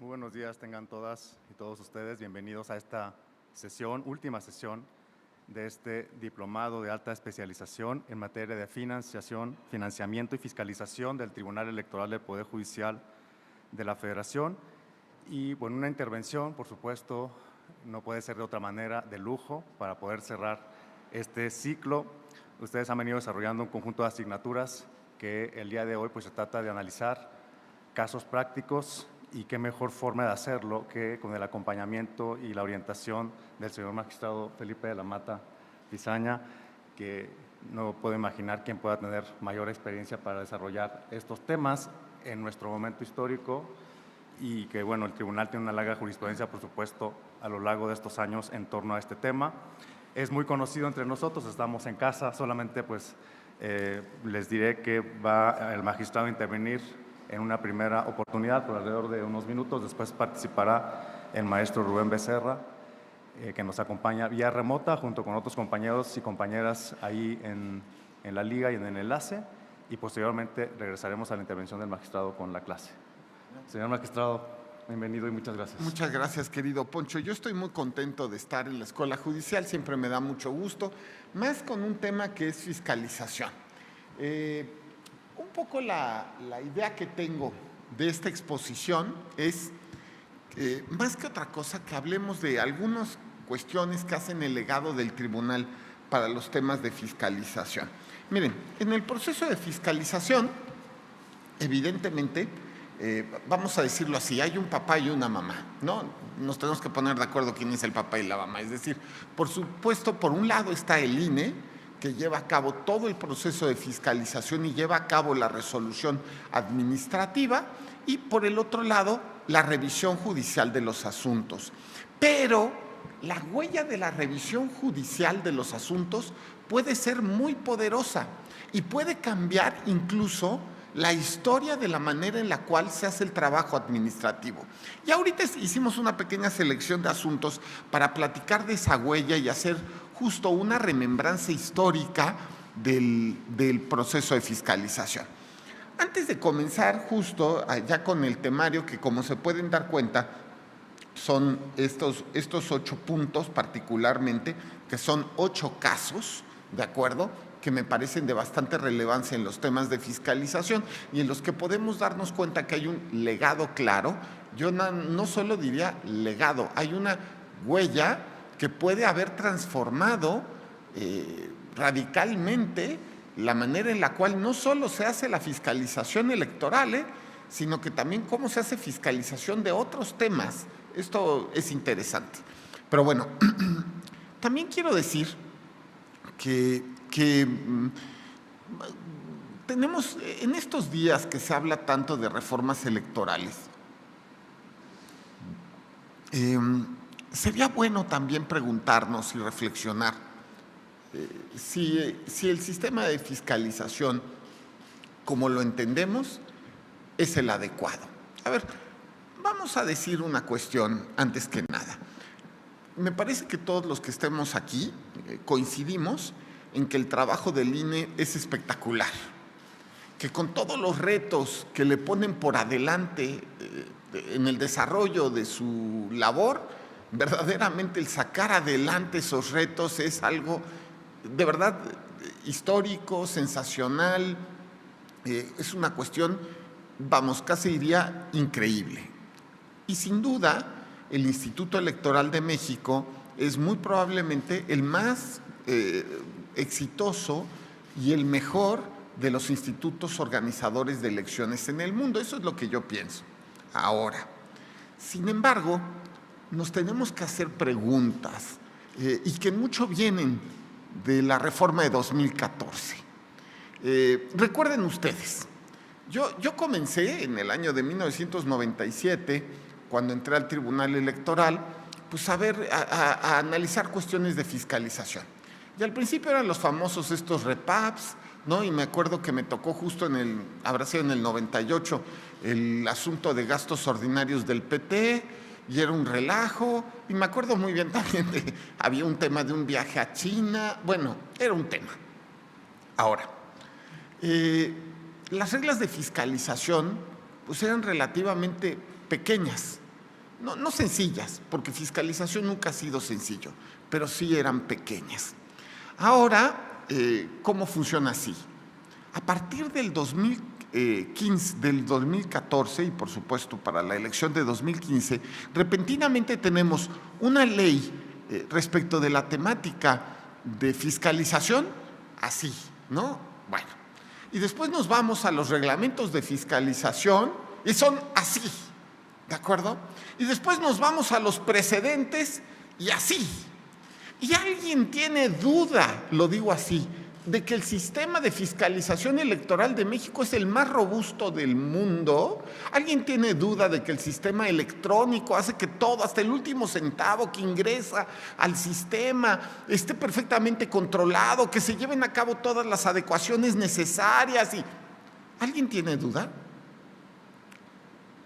Muy buenos días tengan todas y todos ustedes. Bienvenidos a esta sesión, última sesión de este diplomado de alta especialización en materia de financiamiento y fiscalización del Tribunal Electoral del Poder Judicial de la Federación. Y bueno, una intervención, por supuesto, no puede ser de otra manera, de lujo, para poder cerrar este ciclo. Ustedes han venido desarrollando un conjunto de asignaturas que el día de hoy pues, se trata de analizar casos prácticos, y qué mejor forma de hacerlo que con el acompañamiento y la orientación del señor magistrado Felipe de la Mata Pizaña, que no puedo imaginar quién pueda tener mayor experiencia para desarrollar estos temas en nuestro momento histórico, y que bueno, el tribunal tiene una larga jurisprudencia, por supuesto, a lo largo de estos años en torno a este tema. Es muy conocido entre nosotros, estamos en casa, solamente pues les diré que va el magistrado a intervenir en una primera oportunidad por alrededor de unos minutos. Después participará el maestro Rubén Becerra, que nos acompaña vía remota junto con otros compañeros y compañeras ahí en la liga y en el enlace, y posteriormente regresaremos a la intervención del magistrado con la clase. Señor magistrado, bienvenido y muchas gracias. Muchas gracias, querido Poncho. Yo estoy muy contento de estar en la Escuela Judicial, siempre me da mucho gusto, más con un tema que es fiscalización. Un poco la idea que tengo de esta exposición es, más que otra cosa, que hablemos de algunas cuestiones que hacen el legado del tribunal para los temas de fiscalización. Miren, en el proceso de fiscalización, evidentemente, vamos a decirlo así, hay un papá y una mamá, ¿no? Nos tenemos que poner de acuerdo quién es el papá y la mamá. Es decir, por supuesto, por un lado está el INE, que lleva a cabo todo el proceso de fiscalización y lleva a cabo la resolución administrativa, y por el otro lado, la revisión judicial de los asuntos. Pero la huella de la revisión judicial de los asuntos puede ser muy poderosa y puede cambiar incluso la historia de la manera en la cual se hace el trabajo administrativo. Y ahorita hicimos una pequeña selección de asuntos para platicar de esa huella y hacer justo una remembranza histórica del proceso de fiscalización. Antes de comenzar justo ya con el temario, que como se pueden dar cuenta, son estos 8 puntos particularmente, que son 8 casos, ¿de acuerdo?, que me parecen de bastante relevancia en los temas de fiscalización y en los que podemos darnos cuenta que hay un legado claro. Yo no solo diría legado, hay una huella que puede haber transformado radicalmente la manera en la cual no solo se hace la fiscalización electoral, sino que también cómo se hace fiscalización de otros temas. Esto es interesante. Pero bueno, también quiero decir que tenemos en estos días que se habla tanto de reformas electorales, sería bueno también preguntarnos y reflexionar si el sistema de fiscalización, como lo entendemos, es el adecuado. A ver, vamos a decir una cuestión antes que nada. Me parece que todos los que estemos aquí coincidimos en que el trabajo del INE es espectacular, que con todos los retos que le ponen por adelante en el desarrollo de su labor, verdaderamente el sacar adelante esos retos es algo de verdad histórico, sensacional, es una cuestión, vamos, casi diría increíble. Y sin duda, el Instituto Electoral de México es muy probablemente el más exitoso y el mejor de los institutos organizadores de elecciones en el mundo. Eso es lo que yo pienso. Ahora, sin embargo, nos tenemos que hacer preguntas y que mucho vienen de la reforma de 2014. Recuerden ustedes, yo comencé en el año de 1997, cuando entré al Tribunal Electoral, pues a analizar cuestiones de fiscalización. Y al principio eran los famosos estos REPAPs, ¿no? Y me acuerdo que me tocó justo habrá sido en el 98, el asunto de gastos ordinarios del PT, y era un relajo. Y me acuerdo muy bien también había un tema de un viaje a China. Bueno, era un tema. Ahora, las reglas de fiscalización pues eran relativamente pequeñas. no sencillas, porque fiscalización nunca ha sido sencillo, pero sí eran pequeñas. Ahora, ¿cómo funciona así? A partir del 2015, del 2014 y por supuesto para la elección de 2015, repentinamente tenemos una ley respecto de la temática de fiscalización, así, ¿no? Bueno, y después nos vamos a los reglamentos de fiscalización y son así, ¿de acuerdo? Y después nos vamos a los precedentes y así. ¿Y alguien tiene duda, lo digo así, de que el sistema de fiscalización electoral de México es el más robusto del mundo? ¿Alguien tiene duda de que el sistema electrónico hace que todo, hasta el último centavo que ingresa al sistema, esté perfectamente controlado, que se lleven a cabo todas las adecuaciones necesarias? ¿Alguien tiene duda?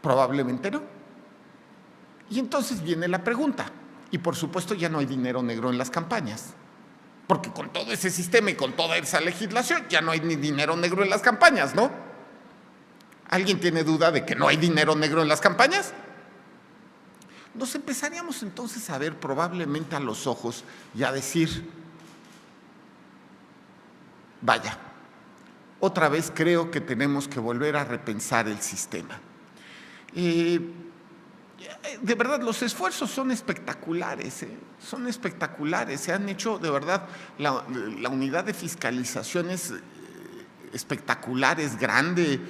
Probablemente no. Y entonces viene la pregunta. Y por supuesto ya no hay dinero negro en las campañas, porque con todo ese sistema y con toda esa legislación ya no hay ni dinero negro en las campañas, ¿no? ¿Alguien tiene duda de que no hay dinero negro en las campañas? Nos empezaríamos entonces a ver probablemente a los ojos y a decir, vaya, otra vez creo que tenemos que volver a repensar el sistema. De verdad, los esfuerzos son espectaculares, son espectaculares. Se han hecho, de verdad, la unidad de fiscalización es espectacular, es grande,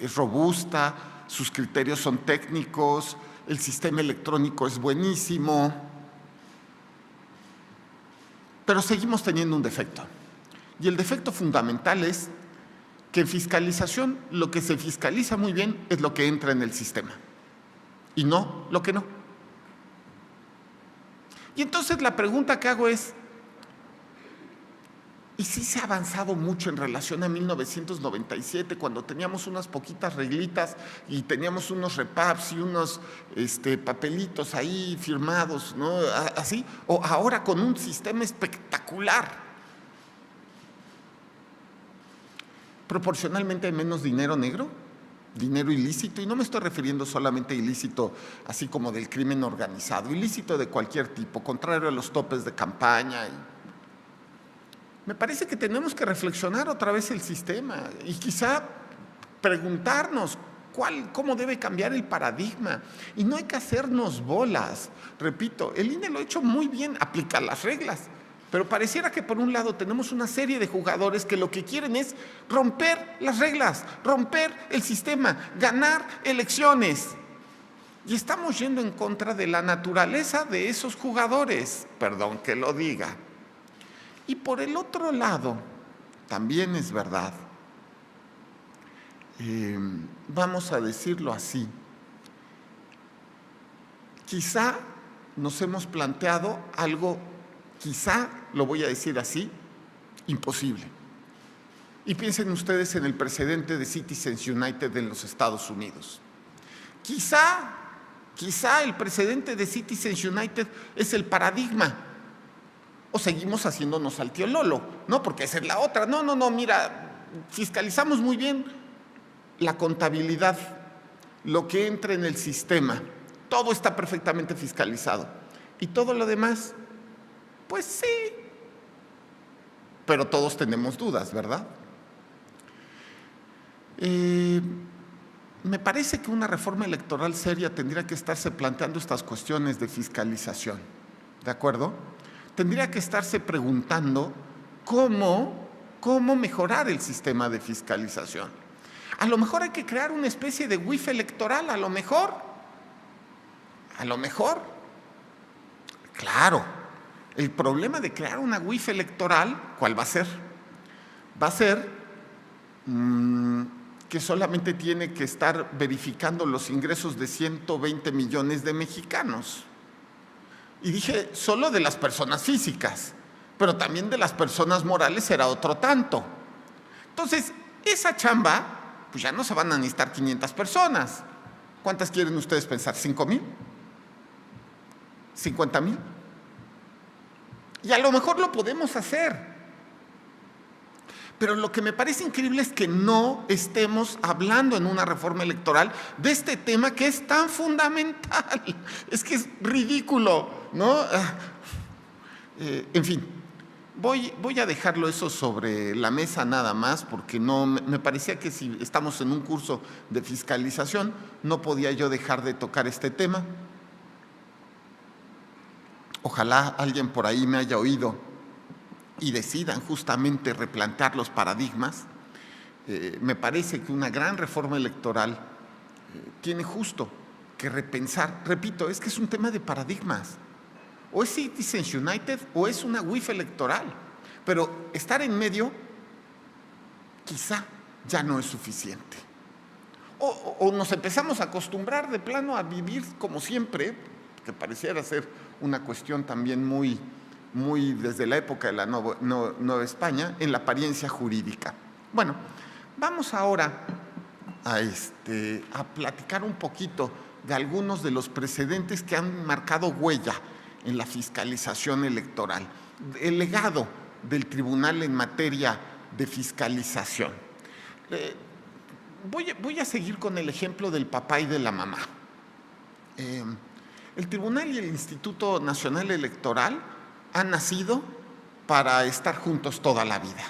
es robusta, sus criterios son técnicos, el sistema electrónico es buenísimo, pero seguimos teniendo un defecto. Y el defecto fundamental es que en fiscalización lo que se fiscaliza muy bien es lo que entra en el sistema. Y no lo que no. Y entonces la pregunta que hago es, ¿y si se ha avanzado mucho en relación a 1997, cuando teníamos unas poquitas reglitas y teníamos unos repaps y unos papelitos ahí firmados, ¿no? Así, o ahora con un sistema espectacular? ¿Proporcionalmente hay menos dinero negro? Dinero ilícito, y no me estoy refiriendo solamente a ilícito así como del crimen organizado, ilícito de cualquier tipo, contrario a los topes de campaña. Me parece que tenemos que reflexionar otra vez el sistema y quizá preguntarnos cómo debe cambiar el paradigma. Y no hay que hacernos bolas. Repito, el INE lo ha hecho muy bien, aplica las reglas. Pero pareciera que por un lado tenemos una serie de jugadores que lo que quieren es romper las reglas, romper el sistema, ganar elecciones. Y estamos yendo en contra de la naturaleza de esos jugadores, perdón que lo diga. Y por el otro lado, también es verdad, vamos a decirlo así, quizá nos hemos planteado algo, quizá, lo voy a decir así, imposible. Y piensen ustedes en el precedente de Citizens United en los Estados Unidos. Quizá el precedente de Citizens United es el paradigma. O seguimos haciéndonos al tío Lolo, ¿no? Porque esa es la otra. No, mira, fiscalizamos muy bien la contabilidad, lo que entra en el sistema. Todo está perfectamente fiscalizado. Y todo lo demás, pues sí, pero todos tenemos dudas, ¿verdad? Me parece que una reforma electoral seria tendría que estarse planteando estas cuestiones de fiscalización, ¿de acuerdo? Tendría que estarse preguntando cómo mejorar el sistema de fiscalización. A lo mejor hay que crear una especie de WIF electoral, a lo mejor. Claro. El problema de crear una WIF electoral, ¿cuál va a ser? Va a ser que solamente tiene que estar verificando los ingresos de 120 millones de mexicanos. Y dije, solo de las personas físicas, pero también de las personas morales será otro tanto. Entonces, esa chamba, pues ya no se van a necesitar 500 personas. ¿Cuántas quieren ustedes pensar? ¿5,000? ¿50,000? Y a lo mejor lo podemos hacer. Pero lo que me parece increíble es que no estemos hablando en una reforma electoral de este tema que es tan fundamental. Es que es ridículo, ¿no? En fin, voy a dejarlo eso sobre la mesa nada más, porque no me parecía que si estamos en un curso de fiscalización no podía yo dejar de tocar este tema. Ojalá alguien por ahí me haya oído y decidan justamente replantear los paradigmas. Me parece que una gran reforma electoral tiene justo que repensar. Repito, es que es un tema de paradigmas. O es Citizens United o es una WIF electoral. Pero estar en medio quizá ya no es suficiente. O nos empezamos a acostumbrar de plano a vivir como siempre, que pareciera ser una cuestión también muy desde la época de la Nueva España, en la apariencia jurídica. Bueno, vamos ahora a platicar un poquito de algunos de los precedentes que han marcado huella en la fiscalización electoral, el legado del tribunal en materia de fiscalización. Voy a seguir con el ejemplo del papá y de la mamá. El tribunal y el Instituto Nacional Electoral han nacido para estar juntos toda la vida.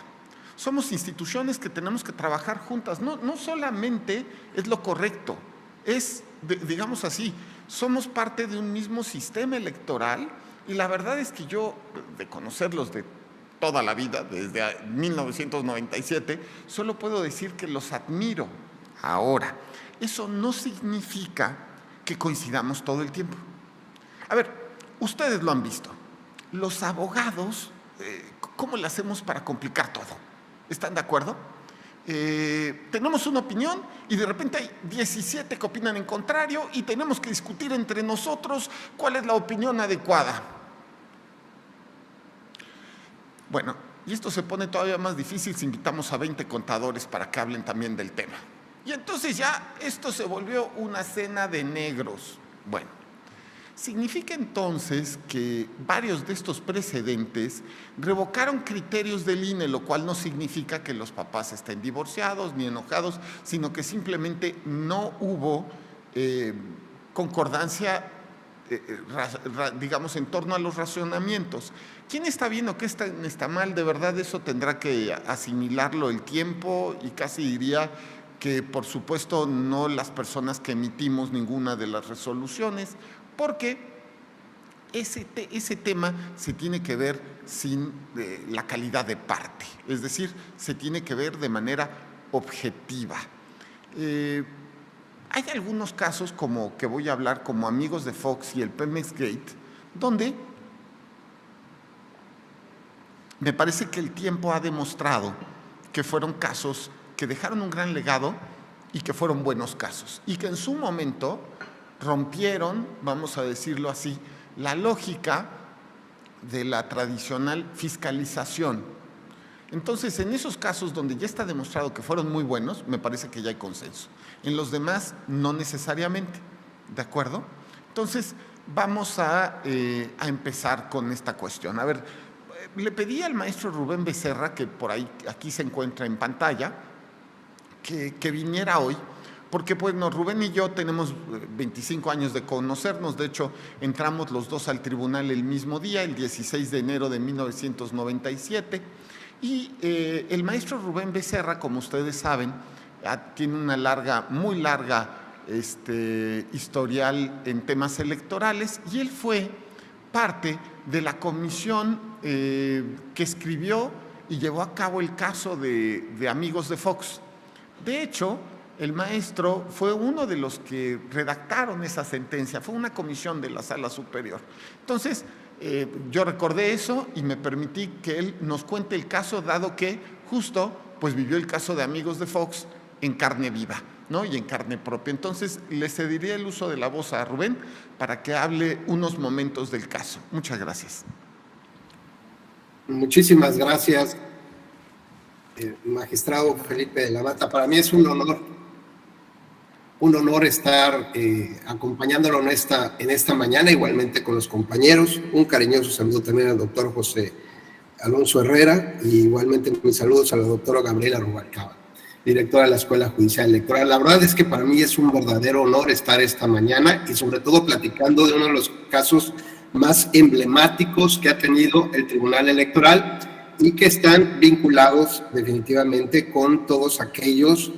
Somos instituciones que tenemos que trabajar juntas. No solamente es lo correcto, es, digamos así, somos parte de un mismo sistema electoral y la verdad es que yo, de conocerlos de toda la vida, desde 1997, solo puedo decir que los admiro. Ahora, eso no significa que coincidamos todo el tiempo. A ver, ustedes lo han visto. Los abogados, ¿cómo le hacemos para complicar todo? ¿Están de acuerdo? Tenemos una opinión y de repente hay 17 que opinan en contrario y tenemos que discutir entre nosotros cuál es la opinión adecuada. Bueno, y esto se pone todavía más difícil si invitamos a 20 contadores para que hablen también del tema. Y entonces ya esto se volvió una cena de negros. Bueno, significa entonces que varios de estos precedentes revocaron criterios del INE, lo cual no significa que los papás estén divorciados ni enojados, sino que simplemente no hubo concordancia, digamos, en torno a los razonamientos. ¿Quién está bien o qué está mal? De verdad eso tendrá que asimilarlo el tiempo y casi diría que por supuesto no las personas que emitimos ninguna de las resoluciones, porque ese tema se tiene que ver sin la calidad de parte, es decir, se tiene que ver de manera objetiva. Hay algunos casos como que voy a hablar, como Amigos de Fox y el Pemex Gate, donde me parece que el tiempo ha demostrado que fueron casos que dejaron un gran legado y que fueron buenos casos y que en su momento rompieron, vamos a decirlo así, la lógica de la tradicional fiscalización. Entonces, en esos casos donde ya está demostrado que fueron muy buenos, me parece que ya hay consenso. En los demás, no necesariamente, ¿de acuerdo? Entonces, vamos a empezar con esta cuestión. A ver, le pedí al maestro Rubén Becerra, que por ahí, aquí se encuentra en pantalla, que viniera hoy, porque bueno, Rubén y yo tenemos 25 años de conocernos. De hecho, entramos los dos al tribunal el mismo día, el 16 de enero de 1997, y el maestro Rubén Becerra, como ustedes saben, tiene una muy larga historial en temas electorales, y él fue parte de la comisión que escribió y llevó a cabo el caso de Amigos de Fox. De hecho, el maestro fue uno de los que redactaron esa sentencia, fue una comisión de la Sala Superior. Entonces, yo recordé eso y me permití que él nos cuente el caso, dado que justo pues vivió el caso de Amigos de Fox en carne viva, ¿no? Y en carne propia. Entonces, le cedería el uso de la voz a Rubén para que hable unos momentos del caso. Muchas gracias. Muchísimas gracias, magistrado Felipe de la Mata. Para mí es un honor estar acompañándolo en esta mañana, igualmente con los compañeros. Un cariñoso saludo también al doctor José Alonso Herrera, y igualmente mis saludos a la doctora Gabriela Rubalcaba, directora de la Escuela Judicial Electoral. La verdad es que para mí es un verdadero honor estar esta mañana y sobre todo platicando de uno de los casos más emblemáticos que ha tenido el Tribunal Electoral y que están vinculados definitivamente con todos aquellos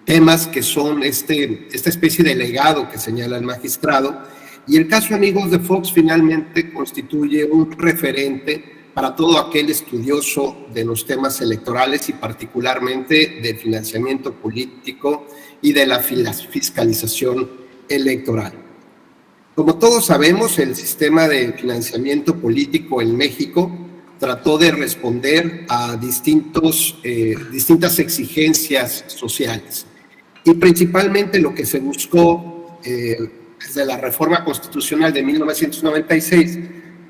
temas que son esta especie de legado que señala el magistrado. Y el caso Amigos de Fox finalmente constituye un referente para todo aquel estudioso de los temas electorales y particularmente de financiamiento político y de la fiscalización electoral. Como todos sabemos, el sistema de financiamiento político en México trató de responder a distintas exigencias sociales. Y principalmente lo que se buscó desde la reforma constitucional de 1996,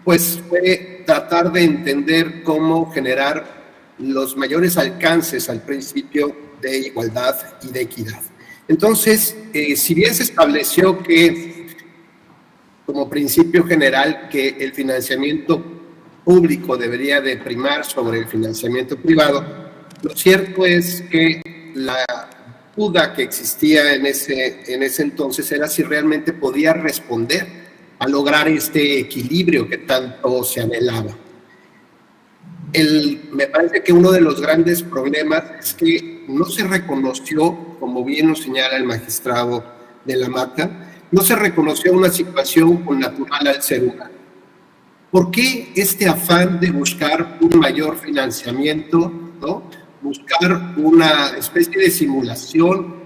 pues fue tratar de entender cómo generar los mayores alcances al principio de igualdad y de equidad. Entonces, si bien se estableció que como principio general que el financiamiento público debería de primar sobre el financiamiento privado, lo cierto es que la duda que existía en ese entonces era si realmente podía responder a lograr este equilibrio que tanto se anhelaba. Me parece que uno de los grandes problemas es que no se reconoció, como bien nos señala el magistrado de la Mata, no se reconoció una situación connatural al ser humano. ¿Por qué este afán de buscar un mayor financiamiento, ¿no? Buscar una especie de simulación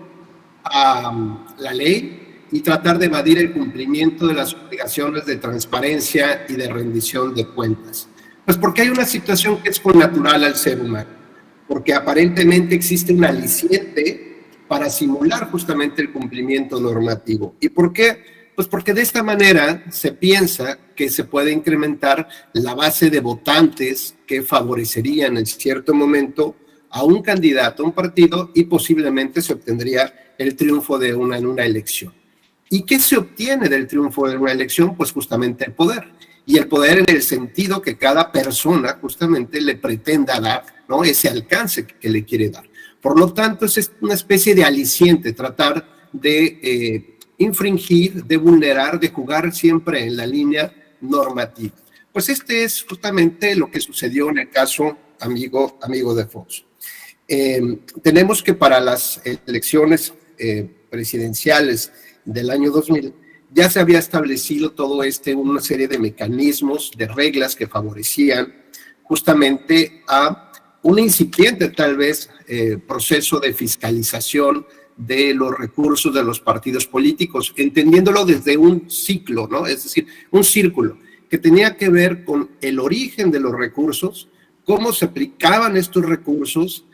a la ley y tratar de evadir el cumplimiento de las obligaciones de transparencia y de rendición de cuentas? Pues porque hay una situación que es connatural al ser humano, porque aparentemente existe un aliciente para simular justamente el cumplimiento normativo. ¿Y por qué? Pues porque de esta manera se piensa que se puede incrementar la base de votantes que favorecerían en cierto momento a un candidato, a un partido, y posiblemente se obtendría el triunfo en una elección. ¿Y qué se obtiene del triunfo de una elección? Pues justamente el poder. Y el poder en el sentido que cada persona justamente le pretenda dar, ¿no? Ese alcance que le quiere dar. Por lo tanto, es una especie de aliciente tratar de infringir, de vulnerar, de jugar siempre en la línea normativa. Pues este es justamente lo que sucedió en el caso Amigo de Fox. Tenemos que para las elecciones presidenciales del año 2000 ya se había establecido una serie de mecanismos, de reglas que favorecían justamente a un incipiente tal vez proceso de fiscalización de los recursos de los partidos políticos, entendiéndolo desde un ciclo, ¿no? Es decir, un círculo que tenía que ver con el origen de los recursos, cómo se aplicaban estos recursos,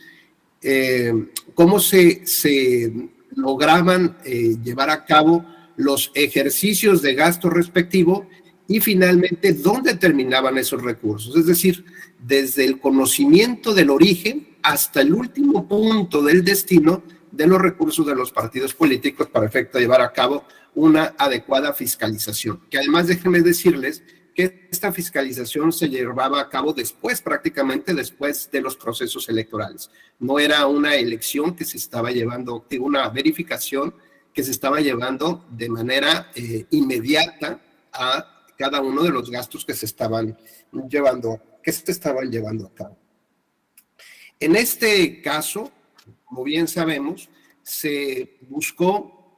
cómo se lograban llevar a cabo los ejercicios de gasto respectivo y finalmente dónde terminaban esos recursos. Es decir, desde el conocimiento del origen hasta el último punto del destino de los recursos de los partidos políticos para efecto de llevar a cabo una adecuada fiscalización. Que además déjenme decirles que esta fiscalización se llevaba a cabo prácticamente después de los procesos electorales. No era una elección que se estaba llevando, una verificación que se estaba llevando de manera inmediata a cada uno de los gastos que se estaban llevando a cabo. En este caso, como bien sabemos, se buscó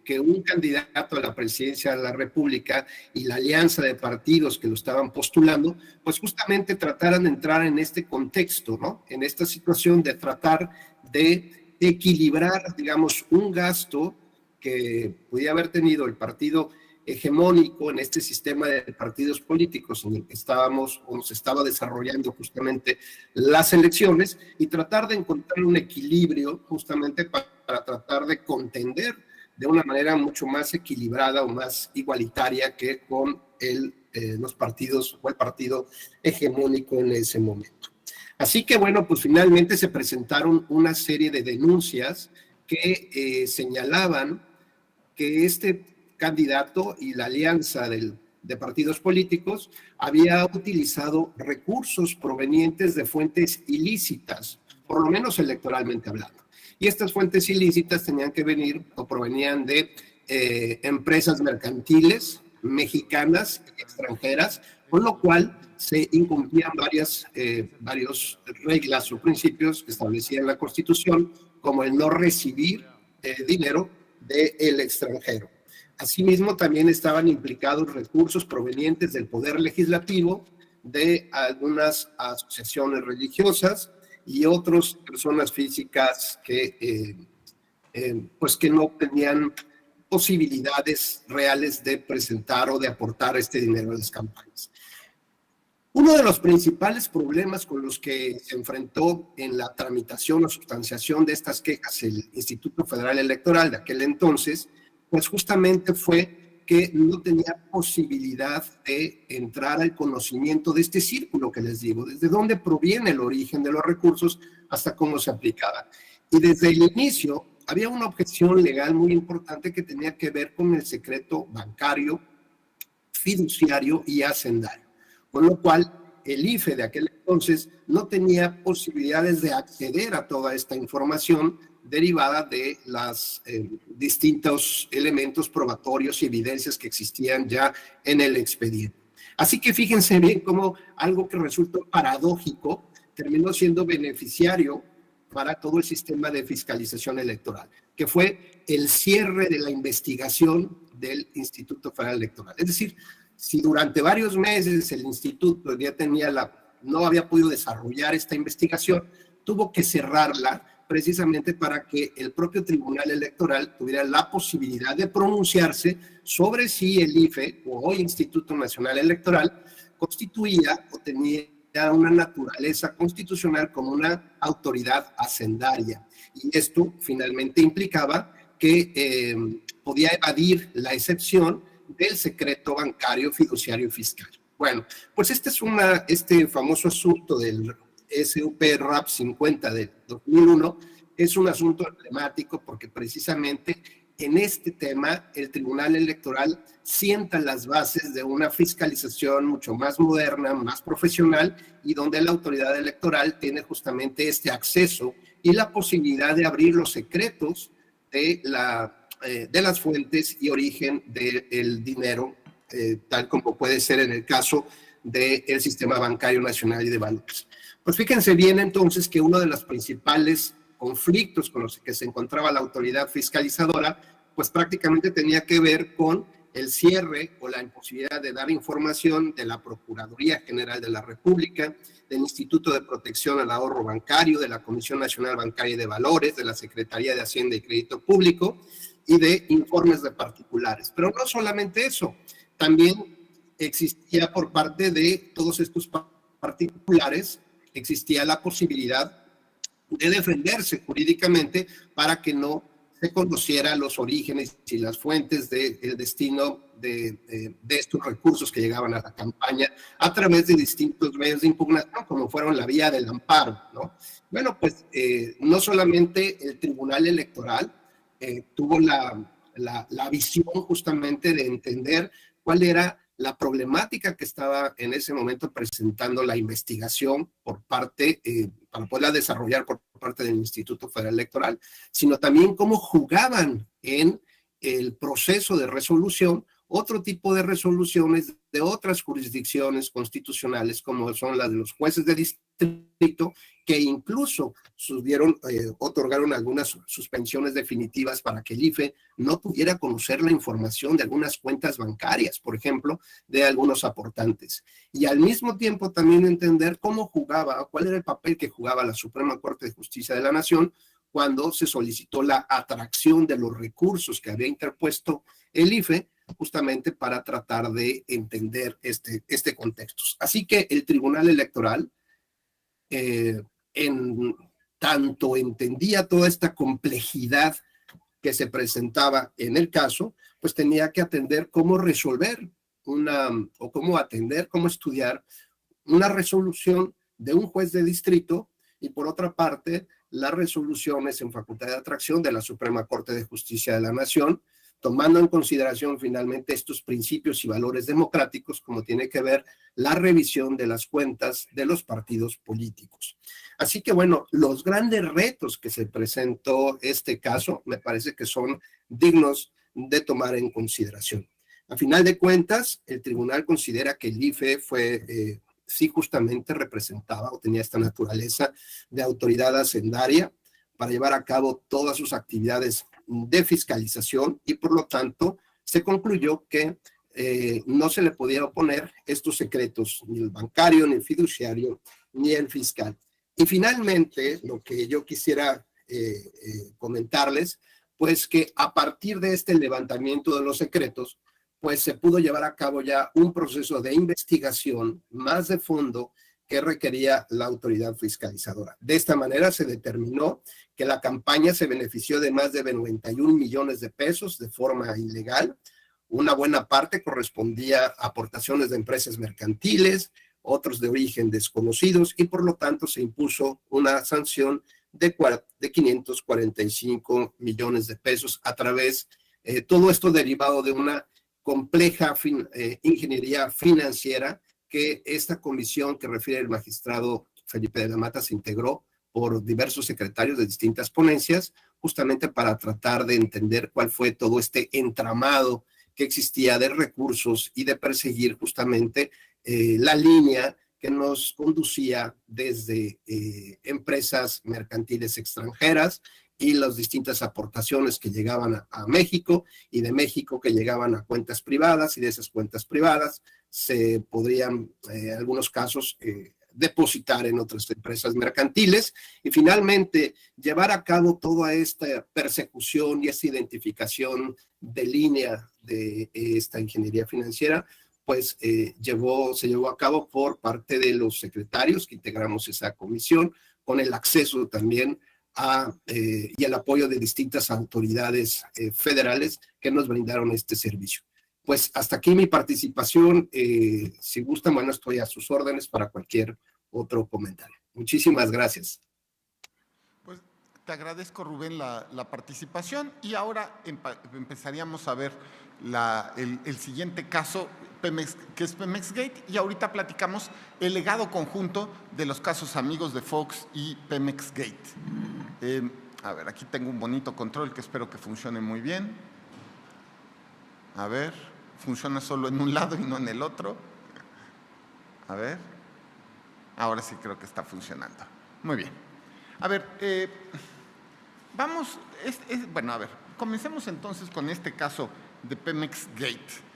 que un candidato a la presidencia de la República y la alianza de partidos que lo estaban postulando, pues justamente trataran de entrar en este contexto, ¿no? En esta situación de tratar de equilibrar, digamos, un gasto que podía haber tenido el partido hegemónico en este sistema de partidos políticos en el que estábamos o se estaba desarrollando justamente las elecciones y tratar de encontrar un equilibrio justamente para tratar de contender de una manera mucho más equilibrada o más igualitaria que con los partidos o el partido hegemónico en ese momento. Así que bueno, pues finalmente se presentaron una serie de denuncias que señalaban que este candidato y la alianza del de partidos políticos, había utilizado recursos provenientes de fuentes ilícitas, por lo menos electoralmente hablando. Y estas fuentes ilícitas tenían que venir o provenían de empresas mercantiles mexicanas y extranjeras, con lo cual se incumplían varias reglas o principios que establecía en la Constitución, como el no recibir dinero del extranjero. Asimismo, también estaban implicados recursos provenientes del Poder Legislativo, de algunas asociaciones religiosas y otras personas físicas que no tenían posibilidades reales de presentar o de aportar este dinero a las campañas. Uno de los principales problemas con los que se enfrentó en la tramitación o sustanciación de estas quejas el Instituto Federal Electoral de aquel entonces, pues justamente fue que no tenía posibilidad de entrar al conocimiento de este círculo que les digo, desde dónde proviene el origen de los recursos hasta cómo se aplicaba. Y desde el inicio había una objeción legal muy importante que tenía que ver con el secreto bancario, fiduciario y hacendario. Con lo cual, el IFE de aquel entonces no tenía posibilidades de acceder a toda esta información derivada de los distintos elementos probatorios y evidencias que existían ya en el expediente. Así que fíjense bien cómo algo que resultó paradójico terminó siendo beneficiario para todo el sistema de fiscalización electoral, que fue el cierre de la investigación del Instituto Federal Electoral. Es decir, si durante varios meses el instituto ya no había podido desarrollar esta investigación, tuvo que cerrarla precisamente para que el propio Tribunal Electoral tuviera la posibilidad de pronunciarse sobre si el IFE, o hoy Instituto Nacional Electoral, constituía o tenía una naturaleza constitucional como una autoridad hacendaria. Y esto finalmente implicaba que podía evadir la excepción del secreto bancario, fiduciario y fiscal. Bueno, pues este famoso asunto del SUP-RAP 50 de 2001 es un asunto emblemático porque precisamente en este tema el Tribunal Electoral sienta las bases de una fiscalización mucho más moderna, más profesional, y donde la autoridad electoral tiene justamente este acceso y la posibilidad de abrir los secretos de las fuentes y origen del dinero, tal como puede ser en el caso del Sistema Bancario Nacional y de Valores. Pues fíjense bien entonces que uno de los principales conflictos con los que se encontraba la autoridad fiscalizadora, pues prácticamente tenía que ver con el cierre o la imposibilidad de dar información de la Procuraduría General de la República, del Instituto de Protección al Ahorro Bancario, de la Comisión Nacional Bancaria y de Valores, de la Secretaría de Hacienda y Crédito Público y de informes de particulares. Pero no solamente eso, también existía por parte de todos estos particulares, existía la posibilidad de defenderse jurídicamente para que no se conociera los orígenes y las fuentes del destino de estos recursos que llegaban a la campaña a través de distintos medios de impugnación, como fueron la vía del amparo, ¿no? Bueno, pues no solamente el Tribunal Electoral tuvo la visión justamente de entender cuál era la problemática que estaba en ese momento presentando la investigación por parte, para poderla desarrollar por parte del Instituto Federal Electoral, sino también cómo jugaban en el proceso de resolución otro tipo de resoluciones de otras jurisdicciones constitucionales, como son las de los jueces de distrito, que incluso otorgaron algunas suspensiones definitivas para que el IFE no pudiera conocer la información de algunas cuentas bancarias, por ejemplo, de algunos aportantes. Y al mismo tiempo también entender cómo jugaba, cuál era el papel que jugaba la Suprema Corte de Justicia de la Nación cuando se solicitó la atracción de los recursos que había interpuesto el IFE, justamente para tratar de entender este contexto. Así que el Tribunal Electoral, en tanto entendía toda esta complejidad que se presentaba en el caso, pues tenía que atender cómo resolver cómo estudiar una resolución de un juez de distrito y por otra parte las resoluciones en facultad de atracción de la Suprema Corte de Justicia de la Nación, tomando en consideración finalmente estos principios y valores democráticos, como tiene que ver la revisión de las cuentas de los partidos políticos. Así que bueno, los grandes retos que se presentó este caso me parece que son dignos de tomar en consideración. A final de cuentas, el tribunal considera que el IFE sí justamente representaba o tenía esta naturaleza de autoridad hacendaria para llevar a cabo todas sus actividades de fiscalización y por lo tanto se concluyó que no se le podía oponer estos secretos, ni el bancario, ni el fiduciario, ni el fiscal. Y finalmente, lo que yo quisiera comentarles, pues que a partir de este levantamiento de los secretos, pues se pudo llevar a cabo ya un proceso de investigación más de fondo que requería la autoridad fiscalizadora. De esta manera se determinó que la campaña se benefició de más de 91 millones de pesos de forma ilegal. Una buena parte correspondía a aportaciones de empresas mercantiles, otros de origen desconocidos, y por lo tanto se impuso una sanción de 545 millones de pesos a través, todo esto derivado de una compleja ingeniería financiera que esta comisión que refiere el magistrado Felipe de la Mata se integró por diversos secretarios de distintas ponencias, justamente para tratar de entender cuál fue todo este entramado que existía de recursos y de perseguir justamente la línea que nos conducía desde empresas mercantiles extranjeras y las distintas aportaciones que llegaban a México y de México que llegaban a cuentas privadas y de esas cuentas privadas se podrían, en algunos casos, depositar en otras empresas mercantiles y finalmente llevar a cabo toda esta persecución y esta identificación de línea de esta ingeniería financiera, pues se llevó a cabo por parte de los secretarios que integramos esa comisión, con el acceso también y el apoyo de distintas autoridades federales que nos brindaron este servicio. Pues hasta aquí mi participación. Si gustan, bueno, estoy a sus órdenes para cualquier otro comentario. Muchísimas gracias. Pues te agradezco, Rubén, la participación y ahora empezaríamos a ver el siguiente caso, Pemex, que es Pemex Gate, y ahorita platicamos el legado conjunto de los casos Amigos de Fox y Pemex Gate. A ver, aquí tengo un bonito control que espero que funcione muy bien. A ver, funciona solo en un lado y no en el otro. A ver, ahora sí creo que está funcionando. Muy bien. A ver, bueno, a ver, comencemos entonces con este caso de Pemex Gate.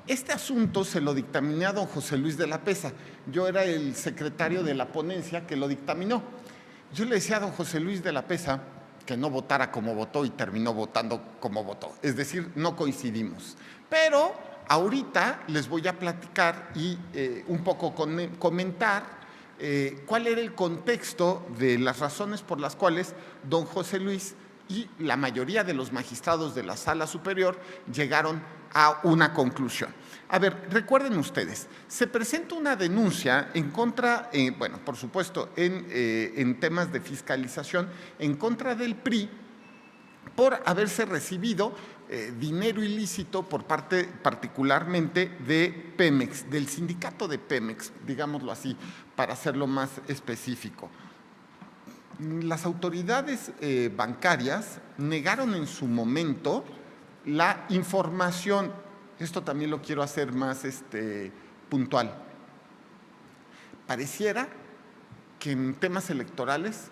Este asunto se lo dictaminé a don José Luis de la Pesa. Yo era el secretario de la ponencia que lo dictaminó. Yo le decía a don José Luis de la Pesa que no votara como votó y terminó votando como votó. Es decir, no coincidimos. Pero ahorita les voy a platicar y un poco comentar cuál era el contexto de las razones por las cuales don José Luis y la mayoría de los magistrados de la Sala Superior llegaron a una conclusión. A ver, recuerden ustedes, se presenta una denuncia en contra, bueno, por supuesto, en temas de fiscalización, en contra del PRI por haberse recibido dinero ilícito por parte particularmente de Pemex, del sindicato de Pemex, digámoslo así, para hacerlo más específico. Las autoridades bancarias negaron en su momento la información. Esto también lo quiero hacer más puntual. Pareciera que en temas electorales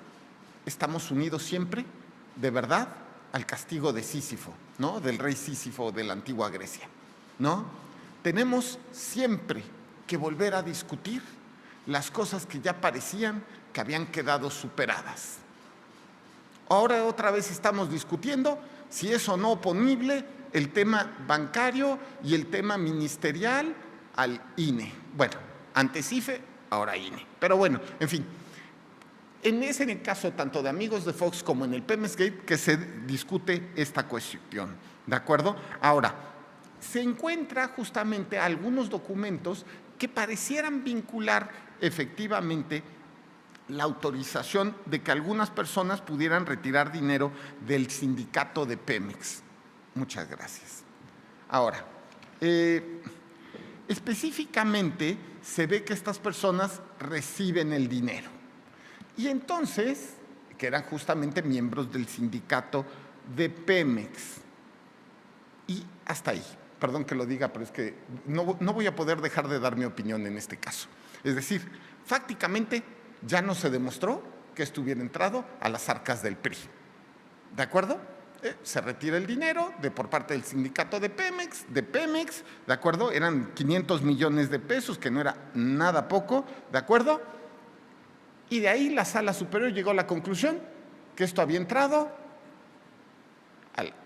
estamos unidos siempre, de verdad, al castigo de Sísifo, ¿no? Del rey Sísifo de la antigua Grecia, ¿no? Tenemos siempre que volver a discutir las cosas que ya parecían que habían quedado superadas. Ahora otra vez estamos discutiendo si es o no oponible el tema bancario y el tema ministerial al INE. Bueno, antes IFE, ahora INE. Pero bueno, en fin, en el caso tanto de Amigos de Fox como en el Pemex Gate que se discute esta cuestión, ¿de acuerdo? Ahora, se encuentra justamente algunos documentos que parecieran vincular efectivamente la autorización de que algunas personas pudieran retirar dinero del sindicato de Pemex. Muchas gracias. Ahora, específicamente se ve que estas personas reciben el dinero. Y entonces, que eran justamente miembros del sindicato de Pemex. Y hasta ahí. Perdón que lo diga, pero es que no voy a poder dejar de dar mi opinión en este caso. Es decir, fácticamente ya no se demostró que estuviera entrado a las arcas del PRI. ¿De acuerdo? Se retira el dinero por parte del sindicato de Pemex, ¿de acuerdo? Eran 500 millones de pesos, que no era nada poco, ¿de acuerdo? Y de ahí la Sala Superior llegó a la conclusión que esto había entrado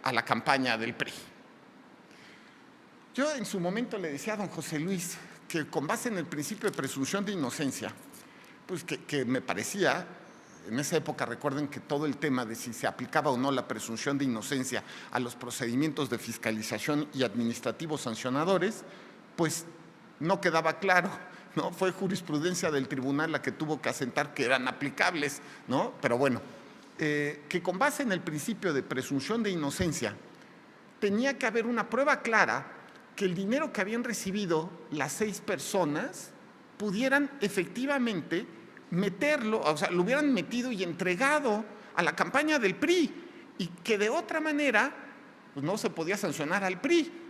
a la campaña del PRI. Yo en su momento le decía a don José Luis que con base en el principio de presunción de inocencia, pues que me parecía, en esa época recuerden que todo el tema de si se aplicaba o no la presunción de inocencia a los procedimientos de fiscalización y administrativos sancionadores, pues no quedaba claro, ¿no? Fue jurisprudencia del tribunal la que tuvo que asentar que eran aplicables, ¿no? Pero bueno, que con base en el principio de presunción de inocencia tenía que haber una prueba clara que el dinero que habían recibido las 6 personas pudieran efectivamente meterlo, o sea, lo hubieran metido y entregado a la campaña del PRI y que de otra manera pues no se podía sancionar al PRI.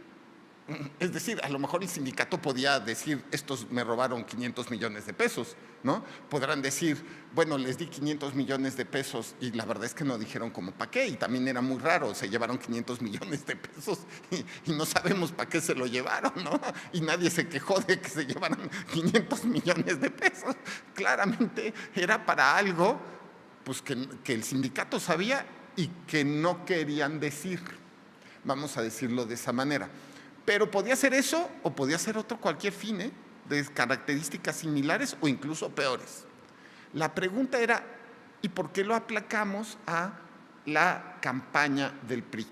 Es decir, a lo mejor el sindicato podía decir, estos me robaron 500 millones de pesos, ¿no? Podrán decir, bueno, les di 500 millones de pesos y la verdad es que no dijeron como para qué, y también era muy raro, se llevaron 500 millones de pesos y no sabemos para qué se lo llevaron, ¿no? Y nadie se quejó de que se llevaran 500 millones de pesos. Claramente era para algo pues, que el sindicato sabía y que no querían decir. Vamos a decirlo de esa manera. Pero podía ser eso o podía ser otro cualquier fin, de características similares o incluso peores. La pregunta era, ¿y por qué lo aplacamos a la campaña del PRI?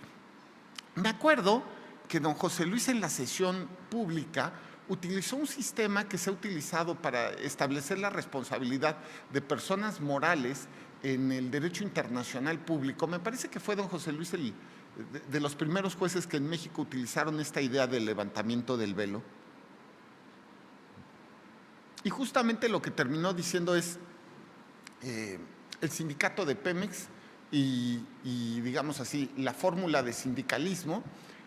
Me acuerdo que don José Luis en la sesión pública utilizó un sistema que se ha utilizado para establecer la responsabilidad de personas morales en el derecho internacional público. Me parece que fue don José Luis de los primeros jueces que en México utilizaron esta idea del levantamiento del velo. Y justamente lo que terminó diciendo es el sindicato de Pemex y digamos así, la fórmula de sindicalismo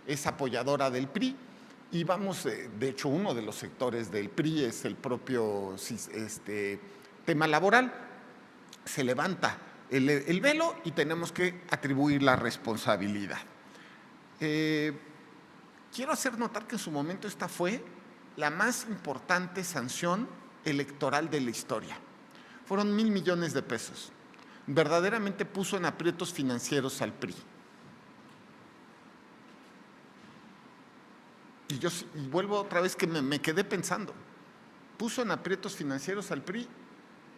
es apoyadora del PRI y vamos, de hecho uno de los sectores del PRI es el propio tema laboral. Se levanta el velo y tenemos que atribuir la responsabilidad. Quiero hacer notar que en su momento esta fue la más importante sanción electoral de la historia. Fueron 1,000 millones de pesos. Verdaderamente puso en aprietos financieros al PRI. Y vuelvo otra vez que me quedé pensando. Puso en aprietos financieros al PRI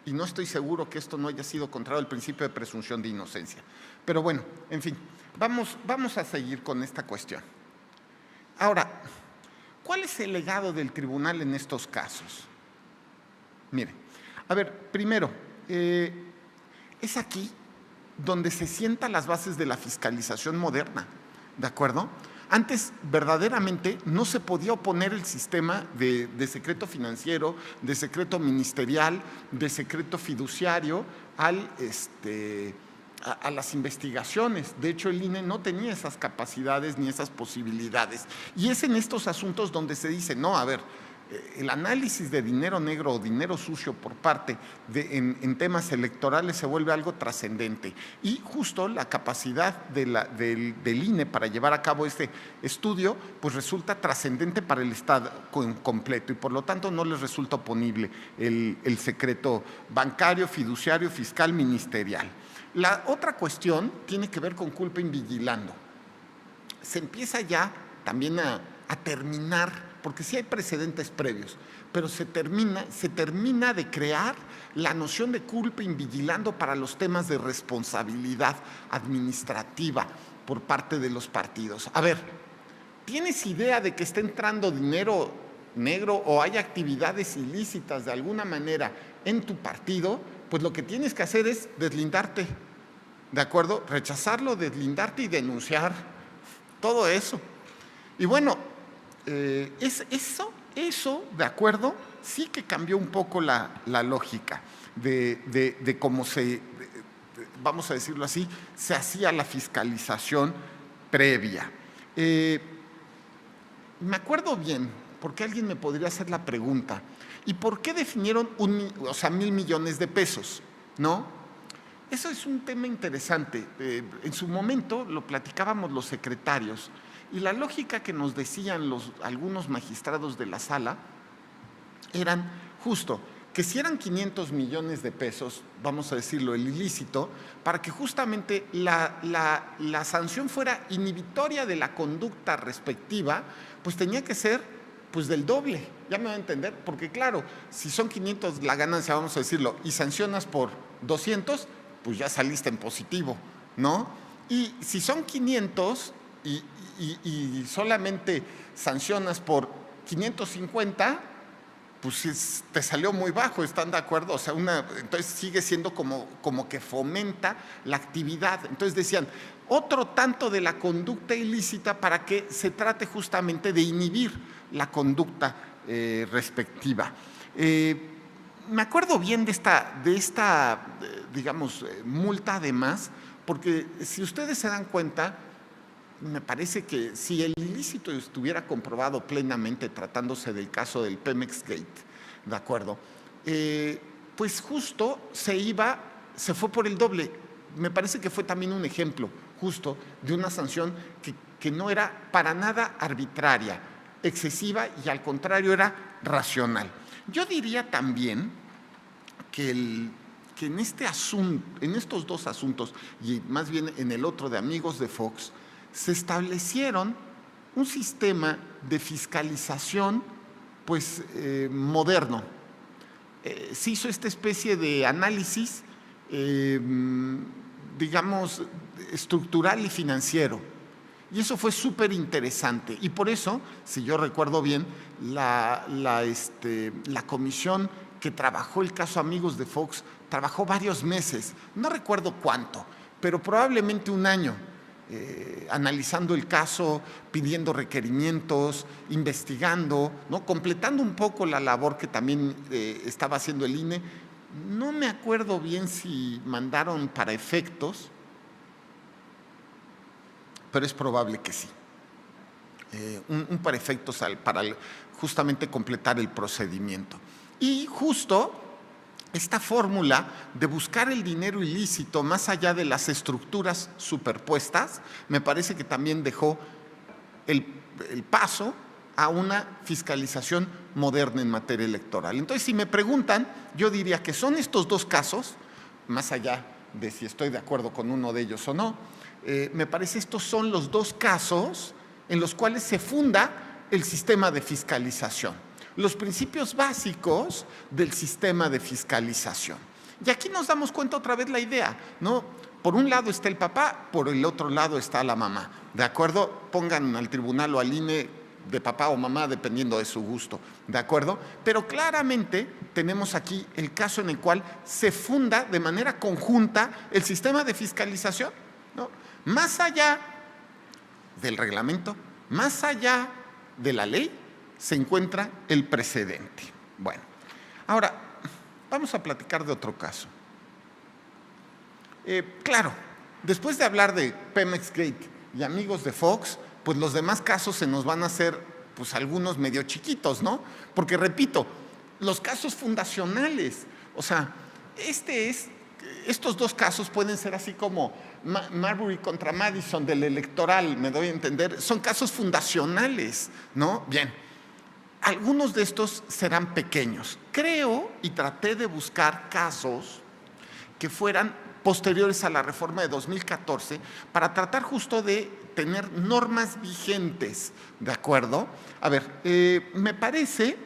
y no estoy seguro que esto no haya sido contrario al principio de presunción de inocencia. Pero bueno, en fin, vamos a seguir con esta cuestión. Ahora, ¿cuál es el legado del tribunal en estos casos? Mire, a ver, primero, es aquí donde se sientan las bases de la fiscalización moderna, ¿de acuerdo? Antes, verdaderamente, no se podía oponer el sistema de secreto financiero, de secreto ministerial, de secreto fiduciario a las investigaciones. De hecho, el INE no tenía esas capacidades ni esas posibilidades. Y es en estos asuntos donde se dice, no, a ver, el análisis de dinero negro o dinero sucio por parte en temas electorales se vuelve algo trascendente. Y justo la capacidad del INE para llevar a cabo este estudio pues resulta trascendente para el Estado completo y por lo tanto no les resulta oponible el secreto bancario, fiduciario, fiscal, ministerial. La otra cuestión tiene que ver con culpa invigilando. Se empieza ya también a terminar, porque sí hay precedentes previos, pero se termina de crear la noción de culpa invigilando para los temas de responsabilidad administrativa por parte de los partidos. A ver, ¿tienes idea de que está entrando dinero negro o hay actividades ilícitas de alguna manera en tu partido? Pues lo que tienes que hacer es deslindarte, ¿de acuerdo? Rechazarlo, deslindarte y denunciar. todo eso. Y bueno, eso, de acuerdo, sí que cambió un poco la lógica de cómo vamos a decirlo así, se hacía la fiscalización previa. Me acuerdo bien, porque alguien me podría hacer la pregunta, ¿y por qué definieron 1,000 millones de pesos? ¿No? Eso es un tema interesante. En su momento lo platicábamos los secretarios y la lógica que nos decían algunos magistrados de la sala eran justo que si eran 500 millones de pesos, vamos a decirlo, el ilícito, para que justamente la sanción fuera inhibitoria de la conducta respectiva, pues tenía que ser pues del doble, ya me va a entender, porque claro, si son 500 la ganancia, vamos a decirlo, y sancionas por 200, pues ya saliste en positivo, ¿no? Y si son 500 y solamente sancionas por 550, pues te salió muy bajo, ¿están de acuerdo? O sea, entonces sigue siendo como que fomenta la actividad. Entonces decían, otro tanto de la conducta ilícita para que se trate justamente de inhibir la conducta respectiva. Me acuerdo bien de esta digamos, multa además, porque si ustedes se dan cuenta, me parece que si el ilícito estuviera comprobado plenamente tratándose del caso del Pemex Gate, ¿de acuerdo? Pues justo se fue por el doble. Me parece que fue también un ejemplo justo de una sanción que no era para nada arbitraria, excesiva y al contrario era racional. Yo diría también que en estos dos asuntos y más bien en el otro de Amigos de Fox, se establecieron un sistema de fiscalización pues moderno. Se hizo esta especie de análisis digamos estructural y financiero y eso fue súper interesante y por eso, si yo recuerdo bien, la comisión que trabajó el caso Amigos de Fox trabajó varios meses, no recuerdo cuánto, pero probablemente un año. Analizando el caso, pidiendo requerimientos, investigando, ¿no? Completando un poco la labor que también estaba haciendo el INE. No me acuerdo bien si mandaron para efectos, pero es probable que sí. Un para efectos para justamente completar el procedimiento. Y justo esta fórmula de buscar el dinero ilícito más allá de las estructuras superpuestas, me parece que también dejó el paso a una fiscalización moderna en materia electoral. Entonces, si me preguntan, yo diría que son estos dos casos, más allá de si estoy de acuerdo con uno de ellos o no, me parece estos son los dos casos en los cuales se funda el sistema de fiscalización. Los principios básicos del sistema de fiscalización. Y aquí nos damos cuenta otra vez la idea, ¿no? Por un lado está el papá, por el otro lado está la mamá. ¿De acuerdo? Pongan al tribunal o al INE de papá o mamá, dependiendo de su gusto. ¿De acuerdo? Pero claramente tenemos aquí el caso en el cual se funda de manera conjunta el sistema de fiscalización, ¿no? Más allá del reglamento, más allá de la ley, se encuentra el precedente. Bueno, ahora vamos a platicar de otro caso. Claro, después de hablar de Pemex Gate y Amigos de Fox, pues los demás casos se nos van a hacer pues algunos medio chiquitos, ¿no? Porque repito, los casos fundacionales, o sea, estos dos casos pueden ser así como Marbury contra Madison del electoral, me doy a entender, son casos fundacionales, ¿no? Bien. Algunos de estos serán pequeños. Creo y traté de buscar casos que fueran posteriores a la reforma de 2014 para tratar justo de tener normas vigentes, ¿de acuerdo? A ver, me parece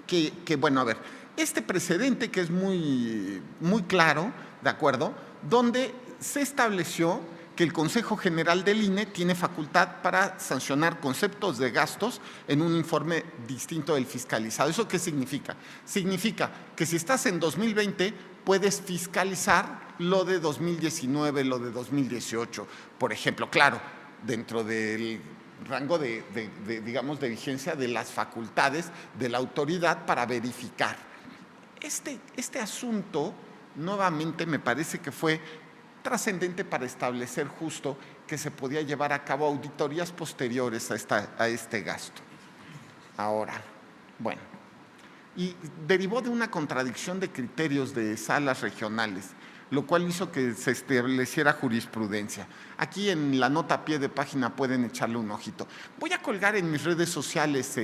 que, bueno, a ver, este precedente que es muy claro, ¿de acuerdo? Donde se estableció que el Consejo General del INE tiene facultad para sancionar conceptos de gastos en un informe distinto del fiscalizado. ¿Eso qué significa? Significa que si estás en 2020 puedes fiscalizar lo de 2019, lo de 2018, por ejemplo. Claro, dentro del rango digamos, de vigencia de las facultades de la autoridad para verificar. Este asunto, nuevamente, me parece que fue trascendente para establecer justo que se podía llevar a cabo auditorías posteriores a este gasto. Ahora, bueno, y derivó de una contradicción de criterios de salas regionales, lo cual hizo que se estableciera jurisprudencia. Aquí en la nota a pie de página pueden echarle un ojito. Voy a colgar en mis redes sociales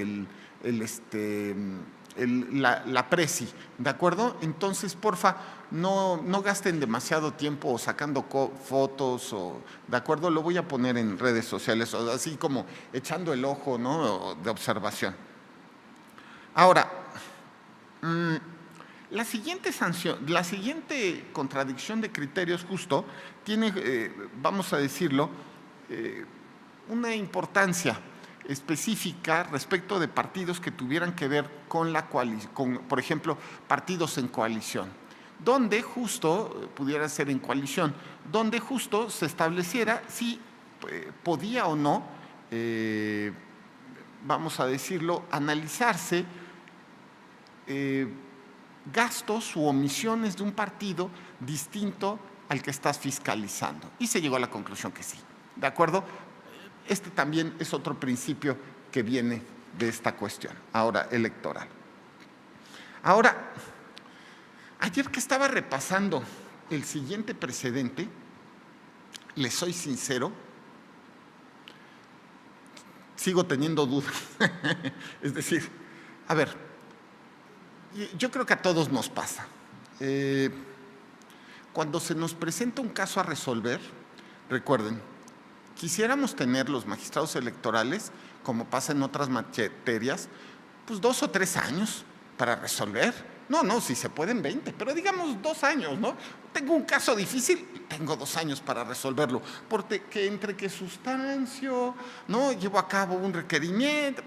la presi, ¿de acuerdo? Entonces, porfa, no gasten demasiado tiempo sacando fotos, ¿de acuerdo? Lo voy a poner en redes sociales, así como echando el ojo, ¿no?, de observación. Ahora, la siguiente contradicción de criterios justo tiene, vamos a decirlo, una importancia específica respecto de partidos que tuvieran que ver con la coalición, por ejemplo, partidos en coalición, donde justo, pudiera ser en coalición, donde justo se estableciera si podía o no, vamos a decirlo, analizarse gastos u omisiones de un partido distinto al que estás fiscalizando. Y se llegó a la conclusión que sí, ¿de acuerdo? Este también es otro principio que viene de esta cuestión, ahora electoral. Ahora, ayer que estaba repasando el siguiente precedente, les soy sincero, sigo teniendo dudas. Es decir, a ver, yo creo que a todos nos pasa. Cuando se nos presenta un caso a resolver, recuerden, quisiéramos tener los magistrados electorales, como pasa en otras materias, pues 2 o 3 años para resolver. No, si se pueden 20, pero digamos 2 años, ¿no? Tengo un caso difícil, tengo 2 años para resolverlo, porque entre que sustancio, ¿no?, llevo a cabo un requerimiento,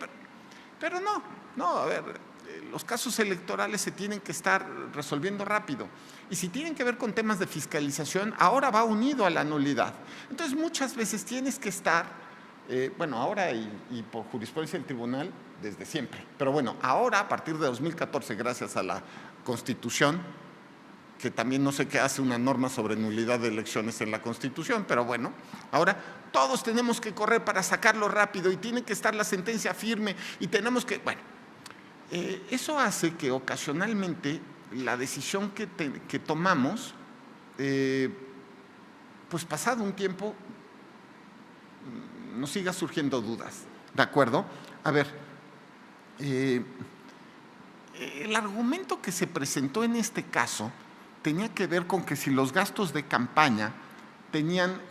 pero no, a ver, los casos electorales se tienen que estar resolviendo rápido. Y si tienen que ver con temas de fiscalización, ahora va unido a la nulidad. Entonces, muchas veces tienes que estar, bueno, ahora y por jurisprudencia del tribunal, desde siempre. Pero bueno, ahora, a partir de 2014, gracias a la Constitución, que también no sé qué hace una norma sobre nulidad de elecciones en la Constitución, pero bueno, ahora todos tenemos que correr para sacarlo rápido y tiene que estar la sentencia firme y tenemos que, bueno, eso hace que ocasionalmente la decisión que tomamos, pues pasado un tiempo, nos siga surgiendo dudas, ¿de acuerdo? A ver, el argumento que se presentó en este caso tenía que ver con que si los gastos de campaña tenían,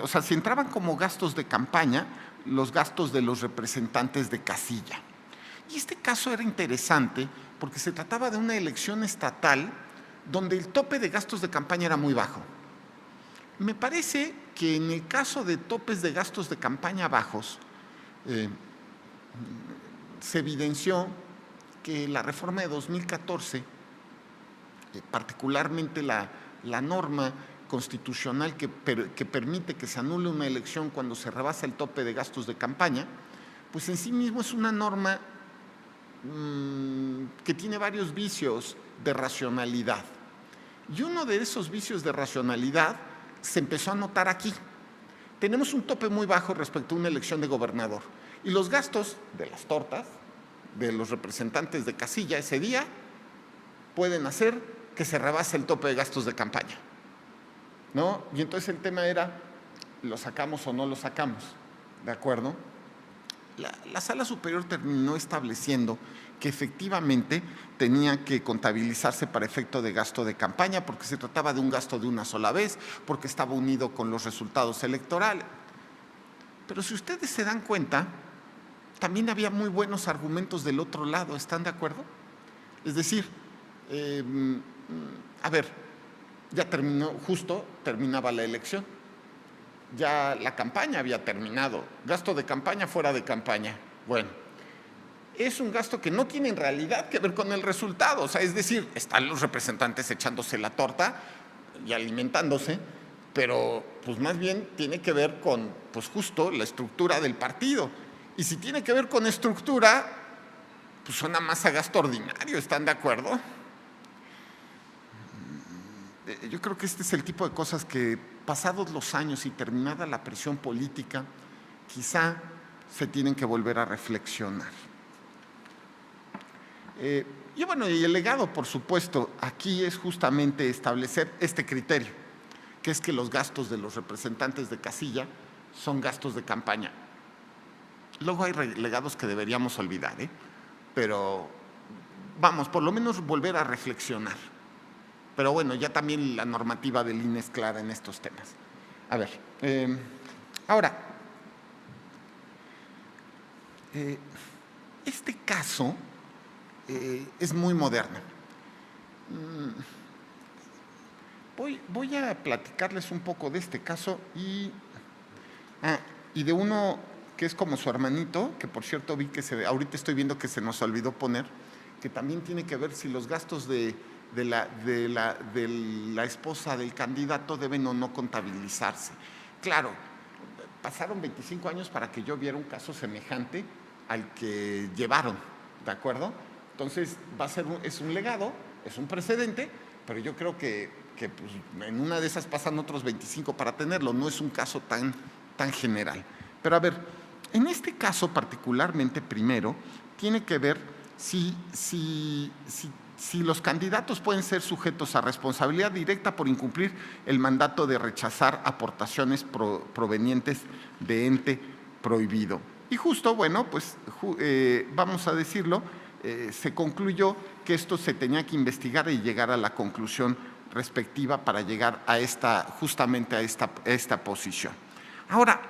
o sea, si entraban como gastos de campaña, los gastos de los representantes de casilla. Y este caso era interesante porque se trataba de una elección estatal donde el tope de gastos de campaña era muy bajo. Me parece que en el caso de topes de gastos de campaña bajos, se evidenció que la reforma de 2014, particularmente la norma constitucional que permite que se anule una elección cuando se rebasa el tope de gastos de campaña, pues en sí mismo es una norma que tiene varios vicios de racionalidad. Y uno de esos vicios de racionalidad se empezó a notar aquí. Tenemos un tope muy bajo respecto a una elección de gobernador. Y los gastos de las tortas, de los representantes de casilla ese día, pueden hacer que se rebase el tope de gastos de campaña, ¿no? Y entonces el tema era, ¿lo sacamos o no lo sacamos? ¿De acuerdo? La Sala Superior terminó estableciendo que efectivamente tenía que contabilizarse para efecto de gasto de campaña porque se trataba de un gasto de una sola vez, porque estaba unido con los resultados electorales. Pero si ustedes se dan cuenta, también había muy buenos argumentos del otro lado, ¿están de acuerdo? Es decir, a ver, ya terminaba la elección. Ya la campaña había terminado, gasto de campaña fuera de campaña. Bueno, es un gasto que no tiene en realidad que ver con el resultado, o sea, es decir, están los representantes echándose la torta y alimentándose, pero pues más bien tiene que ver con, pues justo, la estructura del partido. Y si tiene que ver con estructura, pues suena más a gasto ordinario, ¿están de acuerdo? Yo creo que este es el tipo de cosas que, pasados los años y terminada la presión política, quizá se tienen que volver a reflexionar. Y bueno, y el legado, por supuesto, aquí es justamente establecer este criterio, que es que los gastos de los representantes de casilla son gastos de campaña. Luego hay legados que deberíamos olvidar, pero vamos, por lo menos volver a reflexionar. Pero bueno, ya también la normativa del INE es clara en estos temas. A ver, ahora, este caso es muy moderno. Voy a platicarles un poco de este caso y de uno que es como su hermanito, que por cierto vi que ahorita estoy viendo que se nos olvidó poner, que también tiene que ver si los gastos de la esposa del candidato deben o no contabilizarse. Claro, pasaron 25 años para que yo viera un caso semejante al que llevaron, ¿de acuerdo? Entonces, es un legado, es un precedente, pero yo creo que pues, en una de esas pasan otros 25 para tenerlo, no es un caso tan general. Pero a ver, en este caso particularmente, primero, tiene que ver si los candidatos pueden ser sujetos a responsabilidad directa por incumplir el mandato de rechazar aportaciones provenientes de ente prohibido. Y justo, bueno, pues vamos a decirlo, se concluyó que esto se tenía que investigar y llegar a la conclusión respectiva para llegar justamente a esta posición. Ahora,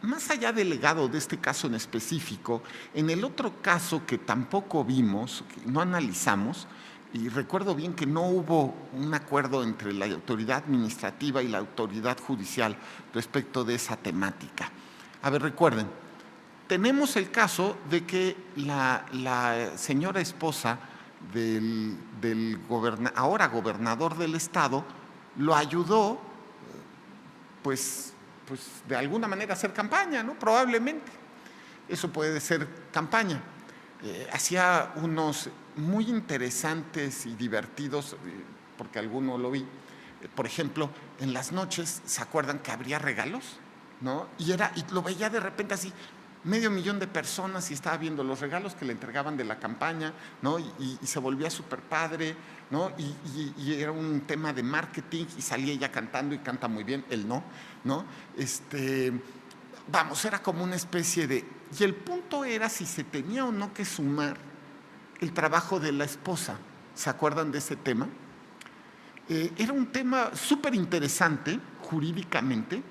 más allá del legado de este caso en específico, en el otro caso que tampoco vimos, que no analizamos, y recuerdo bien que no hubo un acuerdo entre la autoridad administrativa y la autoridad judicial respecto de esa temática. A ver, recuerden, tenemos el caso de que la señora esposa del ahora gobernador del estado lo ayudó, pues de alguna manera hacer campaña, ¿no? Probablemente. Eso puede ser campaña. Hacía unos muy interesantes y divertidos, porque alguno lo vi. Por ejemplo, en las noches, ¿se acuerdan que habría regalos? ¿No? Y lo veía de repente así, 500,000 de personas y estaba viendo los regalos que le entregaban de la campaña, ¿no? Y se volvía súper padre, ¿no? Y era un tema de marketing y salía ella cantando y canta muy bien, él no, ¿no? Vamos, era como una especie de... Y el punto era si se tenía o no que sumar el trabajo de la esposa. ¿Se acuerdan de ese tema? Era un tema súper interesante jurídicamente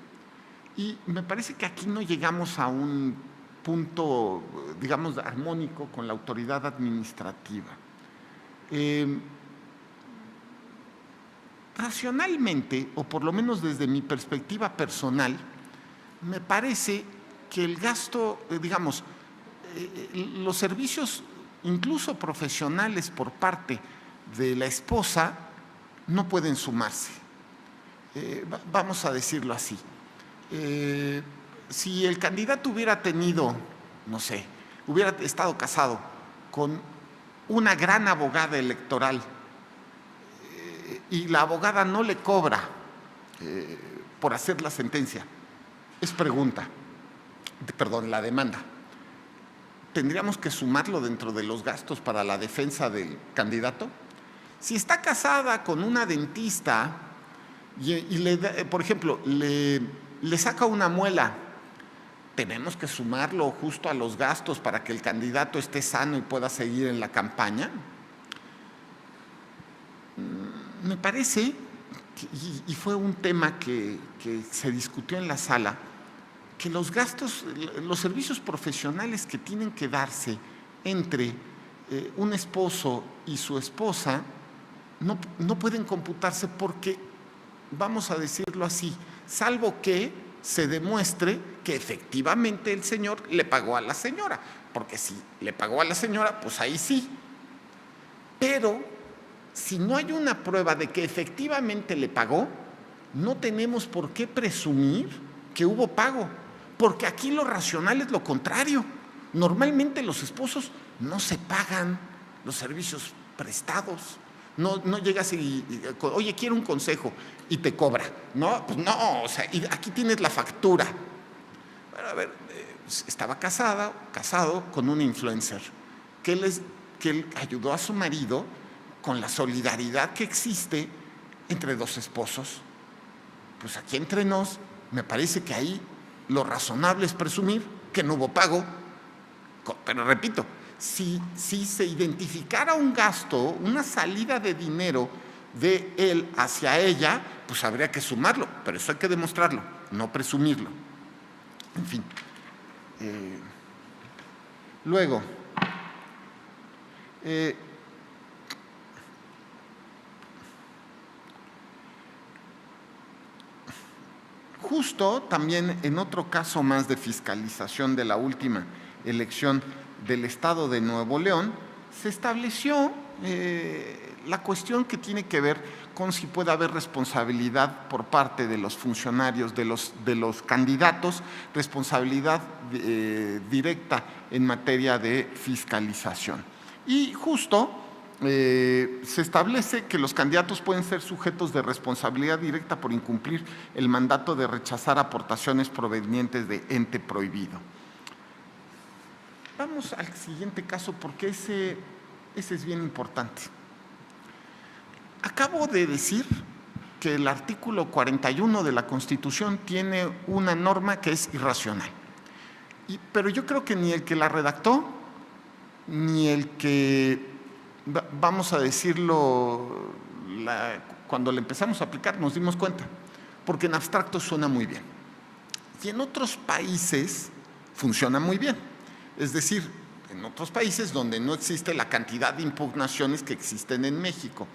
y me parece que aquí no llegamos a un punto, digamos, armónico con la autoridad administrativa. Racionalmente, o por lo menos desde mi perspectiva personal, me parece que el gasto, digamos, los servicios incluso profesionales por parte de la esposa no pueden sumarse. Vamos a decirlo así. Si el candidato hubiera tenido, no sé, hubiera estado casado con una gran abogada electoral y la abogada no le cobra por hacer la sentencia, la demanda, ¿tendríamos que sumarlo dentro de los gastos para la defensa del candidato? Si está casada con una dentista y por ejemplo, le saca una muela, ¿tenemos que sumarlo justo a los gastos para que el candidato esté sano y pueda seguir en la campaña? Me parece, y fue un tema que se discutió en la sala, que los gastos, los servicios profesionales que tienen que darse entre un esposo y su esposa no pueden computarse porque, vamos a decirlo así, salvo que se demuestre que efectivamente el señor le pagó a la señora, porque si le pagó a la señora, pues ahí sí. Pero Si no hay una prueba de que efectivamente le pagó, no tenemos por qué presumir que hubo pago, porque aquí lo racional es lo contrario. Normalmente los esposos no se pagan los servicios prestados. No llegas oye, quiero un consejo, y te cobra. No, pues no, o sea, y aquí tienes la factura. Bueno, a ver, estaba casado con un influencer que él ayudó a su marido con la solidaridad que existe entre dos esposos. Pues aquí entre nos, me parece que ahí lo razonable es presumir que no hubo pago. Pero repito, si se identificara un gasto, una salida de dinero de él hacia ella, pues habría que sumarlo, pero eso hay que demostrarlo, no presumirlo. En fin. Luego, justo también en otro caso más de fiscalización de la última elección del Estado de Nuevo León, se estableció la cuestión que tiene que ver con si puede haber responsabilidad por parte de los funcionarios, de los candidatos, responsabilidad directa en materia de fiscalización. Y justo se establece que los candidatos pueden ser sujetos de responsabilidad directa por incumplir el mandato de rechazar aportaciones provenientes de ente prohibido. Vamos al siguiente caso porque ese es bien importante. Acabo de decir que el artículo 41 de la Constitución tiene una norma que es irracional. Pero yo creo que ni el que la redactó, ni el que, vamos a decirlo, cuando le empezamos a aplicar nos dimos cuenta, porque en abstracto suena muy bien. Y en otros países funciona muy bien. Es decir, en otros países donde no existe la cantidad de impugnaciones que existen en México.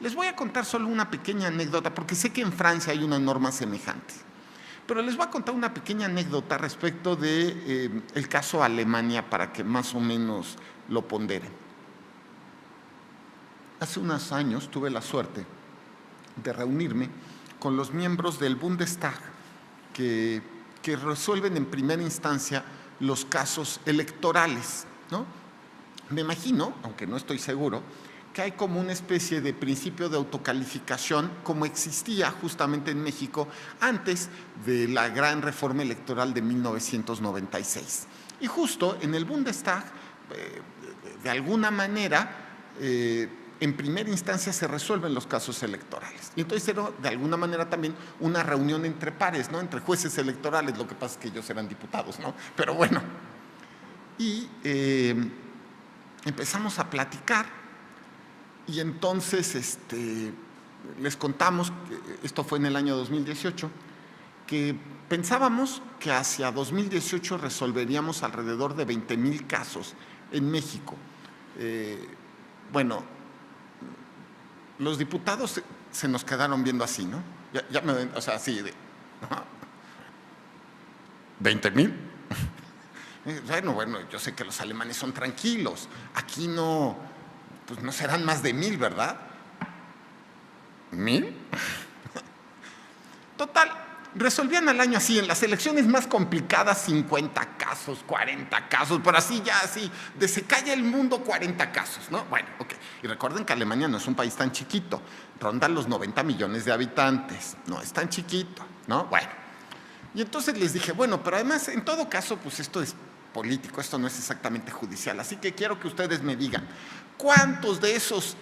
Les voy a contar solo una pequeña anécdota, porque sé que en Francia hay una norma semejante. Pero les voy a contar una pequeña anécdota respecto del caso Alemania para que más o menos lo ponderen. Hace unos años tuve la suerte de reunirme con los miembros del Bundestag que resuelven en primera instancia los casos electorales, ¿no? Me imagino, aunque no estoy seguro, que hay como una especie de principio de autocalificación como existía justamente en México antes de la gran reforma electoral de 1996. Y justo en el Bundestag, de alguna manera, en primera instancia se resuelven los casos electorales. Y entonces era de alguna manera también una reunión entre pares, ¿no? Entre jueces electorales, lo que pasa es que ellos eran diputados, ¿no? Pero bueno. Y empezamos a platicar. Y entonces les contamos, esto fue en el año 2018, que pensábamos que hacia 2018 resolveríamos alrededor de 20,000 casos en México. Bueno, los diputados se nos quedaron viendo así, ¿no? O sea, así de... ¿20,000? Bueno, yo sé que los alemanes son tranquilos. Aquí no... Pues no serán más de 1,000, ¿verdad? ¿1,000? Total, resolvían al año así, en las elecciones más complicadas, 50 casos, 40 casos, por así ya así, de se calla el mundo 40 casos, ¿no? Bueno, ok. Y recuerden que Alemania no es un país tan chiquito, rondan los 90 millones de habitantes, no es tan chiquito, ¿no? Bueno. Y entonces les dije, bueno, pero además, en todo caso, pues esto es político, esto no es exactamente judicial, así que quiero que ustedes me digan, ¿cuántos de esos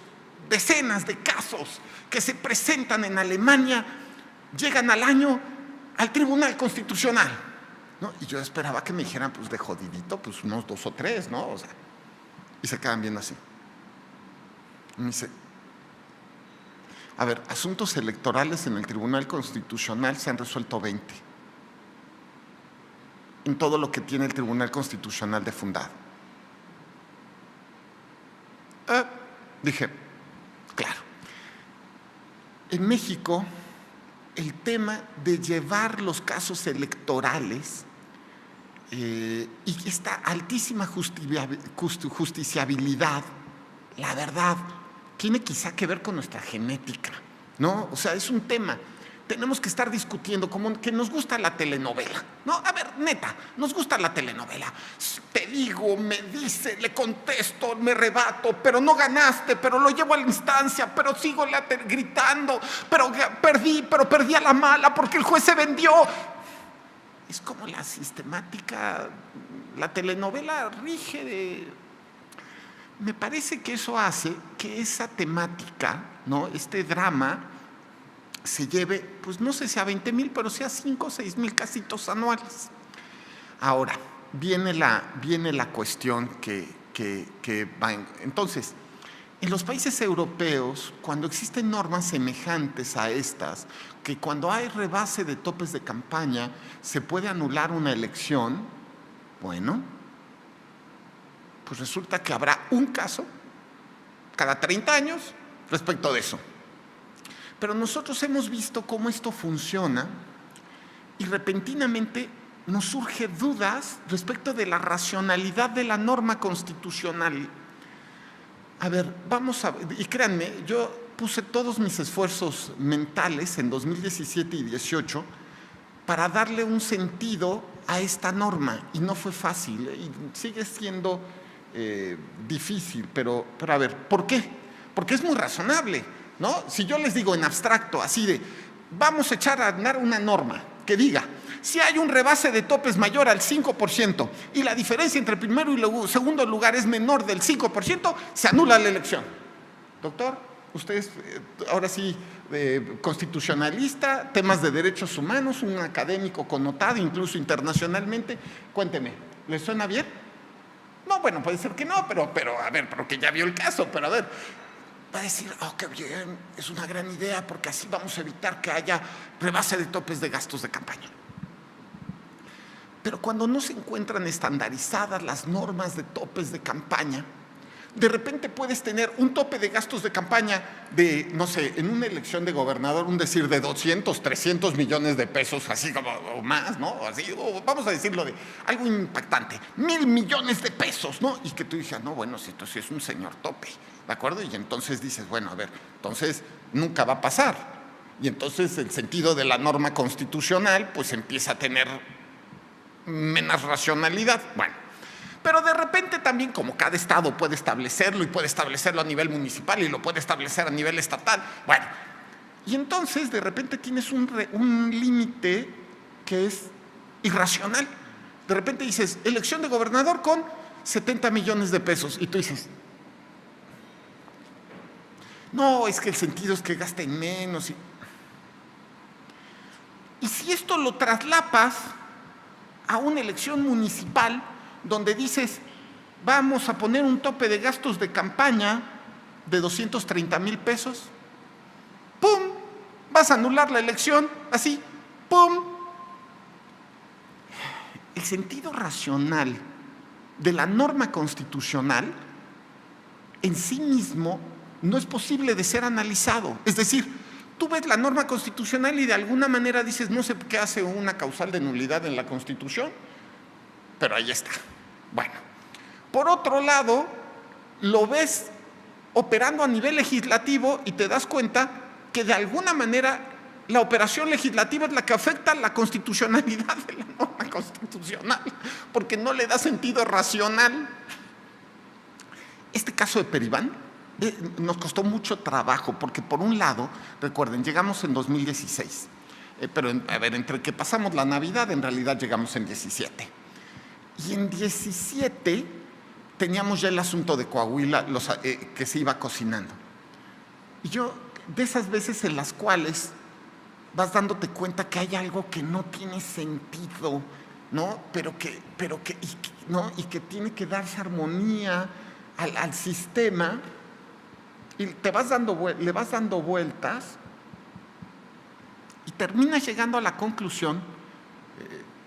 decenas de casos que se presentan en Alemania llegan al año al Tribunal Constitucional? ¿No? Y yo esperaba que me dijeran, pues de jodidito, pues unos 2 o 3, ¿no? O sea, y se quedan viendo así. Y me dice, a ver, asuntos electorales en el Tribunal Constitucional se han resuelto 20. En todo lo que tiene el Tribunal Constitucional de fundado. Dije, claro, en México el tema de llevar los casos electorales y esta altísima justiciabilidad, la verdad, tiene quizá que ver con nuestra genética, ¿no? O sea, es un tema. Tenemos que estar discutiendo como que nos gusta la telenovela, ¿no? A ver, neta, nos gusta la telenovela. Te digo, me dice, le contesto, me rebato, pero no ganaste, pero lo llevo a la instancia, pero sigo gritando, pero perdí a la mala porque el juez se vendió. Es como la sistemática, la telenovela rige de... Me parece que eso hace que esa temática, ¿no? Este drama se lleve, pues no sé si a 20,000, pero sí a 5 o 6,000 casitos anuales. Ahora, viene la cuestión que va entonces, en los países europeos, cuando existen normas semejantes a estas, que cuando hay rebase de topes de campaña se puede anular una elección, bueno, pues resulta que habrá un caso cada 30 años respecto de eso. Pero nosotros hemos visto cómo esto funciona y repentinamente nos surgen dudas respecto de la racionalidad de la norma constitucional. A ver, vamos a ver, y créanme, yo puse todos mis esfuerzos mentales en 2017 y 2018 para darle un sentido a esta norma y no fue fácil y sigue siendo difícil, pero a ver, ¿por qué? Porque es muy razonable, ¿no? Si yo les digo en abstracto, así de, vamos a echar a andar una norma que diga, si hay un rebase de topes mayor al 5% y la diferencia entre primero y segundo lugar es menor del 5%, se anula la elección. Doctor, usted es ahora sí constitucionalista, temas de derechos humanos, un académico connotado incluso internacionalmente. Cuénteme, ¿le suena bien? No, bueno, puede ser que no, pero a ver, pero que ya vio el caso, pero a ver, va a decir, oh, qué bien, es una gran idea porque así vamos a evitar que haya rebase de topes de gastos de campaña. Pero cuando no se encuentran estandarizadas las normas de topes de campaña, de repente puedes tener un tope de gastos de campaña de, no sé, en una elección de gobernador, un decir de 200, 300 millones de pesos, así como, o más, ¿no? Así, o vamos a decirlo de algo impactante, 1,000 millones de pesos, ¿no? Y que tú dices, no, bueno, si esto sí es un señor tope, ¿de acuerdo? Y entonces dices, bueno, a ver, entonces nunca va a pasar. Y entonces el sentido de la norma constitucional, pues empieza a tener menos racionalidad. Bueno. Pero de repente también, como cada estado puede establecerlo y puede establecerlo a nivel municipal y lo puede establecer a nivel estatal, bueno, y entonces de repente tienes un límite que es irracional. De repente dices, elección de gobernador con 70 millones de pesos y tú dices, no, es que el sentido es que gasten menos. Y si esto lo traslapas a una elección municipal, donde dices, vamos a poner un tope de gastos de campaña de 230,000 pesos, ¡pum! Vas a anular la elección, así, ¡pum! El sentido racional de la norma constitucional en sí mismo no es posible de ser analizado. Es decir, tú ves la norma constitucional y de alguna manera dices, no sé qué hace una causal de nulidad en la Constitución, pero ahí está. Bueno, por otro lado, lo ves operando a nivel legislativo y te das cuenta que de alguna manera la operación legislativa es la que afecta la constitucionalidad de la norma constitucional, porque no le da sentido racional. Este caso de Peribán nos costó mucho trabajo, porque por un lado, recuerden, llegamos en 2016, pero a ver, entre que pasamos la Navidad, en realidad llegamos en 17. Y en 17 teníamos ya el asunto de Coahuila, que se iba cocinando. Y yo, de esas veces en las cuales vas dándote cuenta que hay algo que no tiene sentido, ¿no? ¿no? Y que tiene que darse armonía al sistema, y le vas dando vueltas y terminas llegando a la conclusión.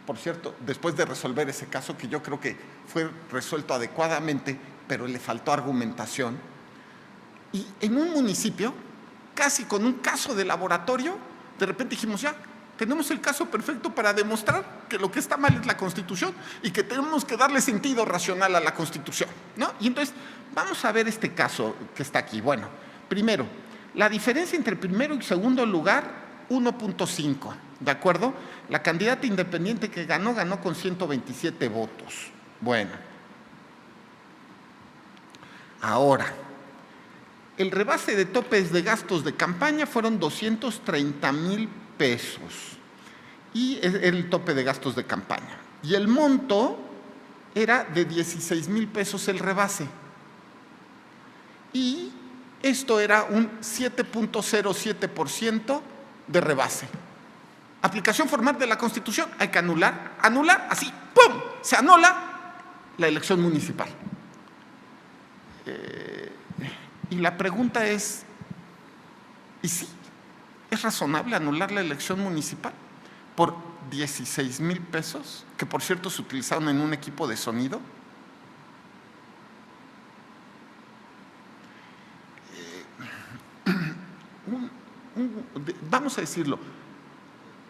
Por cierto, después de resolver ese caso, que yo creo que fue resuelto adecuadamente, pero le faltó argumentación, y en un municipio, casi con un caso de laboratorio, de repente dijimos, ya, tenemos el caso perfecto para demostrar que lo que está mal es la Constitución y que tenemos que darle sentido racional a la Constitución, ¿no? Y entonces, vamos a ver este caso que está aquí. Bueno, Primero, la diferencia entre primero y segundo lugar, 1.5, ¿de acuerdo? La candidata independiente que ganó con 127 votos. Bueno. Ahora, el rebase de topes de gastos de campaña fueron 230,000 pesos. Y es el tope de gastos de campaña. Y el monto era de 16,000 pesos el rebase. Y esto era un 7.07% de rebase. Aplicación formal de la Constitución, hay que anular, así, ¡pum!, se anula la elección municipal. Y la pregunta es, ¿y sí? ¿Es razonable anular la elección municipal por 16,000 pesos, que por cierto se utilizaron en un equipo de sonido? Vamos a decirlo,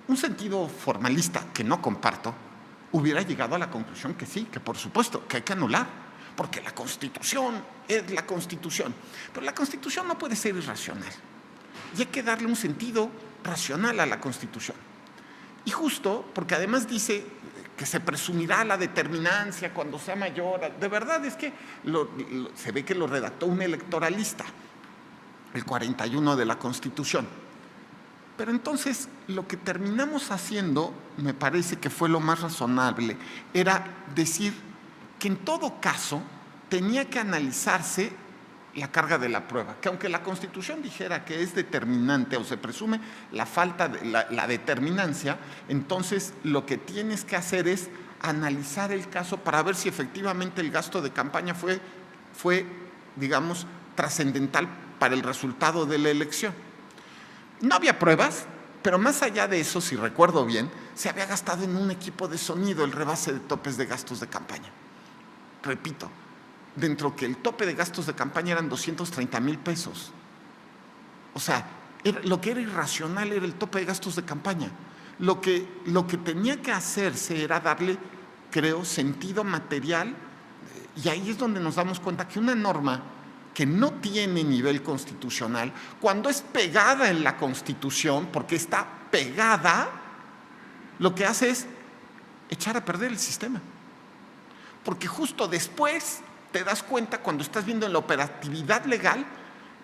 un sentido formalista que no comparto hubiera llegado a la conclusión que sí, que por supuesto, que hay que anular, porque la Constitución es la Constitución. Pero la Constitución no puede ser irracional. Y hay que darle un sentido racional a la Constitución. Y justo porque además dice que se presumirá la determinancia cuando sea mayor. De verdad es que se ve que lo redactó un electoralista, el 41 de la Constitución. Pero entonces lo que terminamos haciendo, me parece que fue lo más razonable, era decir que en todo caso tenía que analizarse la carga de la prueba, que aunque la Constitución dijera que es determinante o se presume la falta de la determinancia, entonces lo que tienes que hacer es analizar el caso para ver si efectivamente el gasto de campaña fue digamos, trascendental para el resultado de la elección. No había pruebas, pero más allá de eso, si recuerdo bien, se había gastado en un equipo de sonido el rebase de topes de gastos de campaña. Repito, dentro que el tope de gastos de campaña eran 230,000 pesos. O sea, lo que era irracional era el tope de gastos de campaña. Lo que tenía que hacerse era darle, creo, sentido material, y ahí es donde nos damos cuenta que una norma que no tiene nivel constitucional, cuando es pegada en la Constitución, porque está pegada, lo que hace es echar a perder el sistema. Porque justo después te das cuenta, cuando estás viendo en la operatividad legal,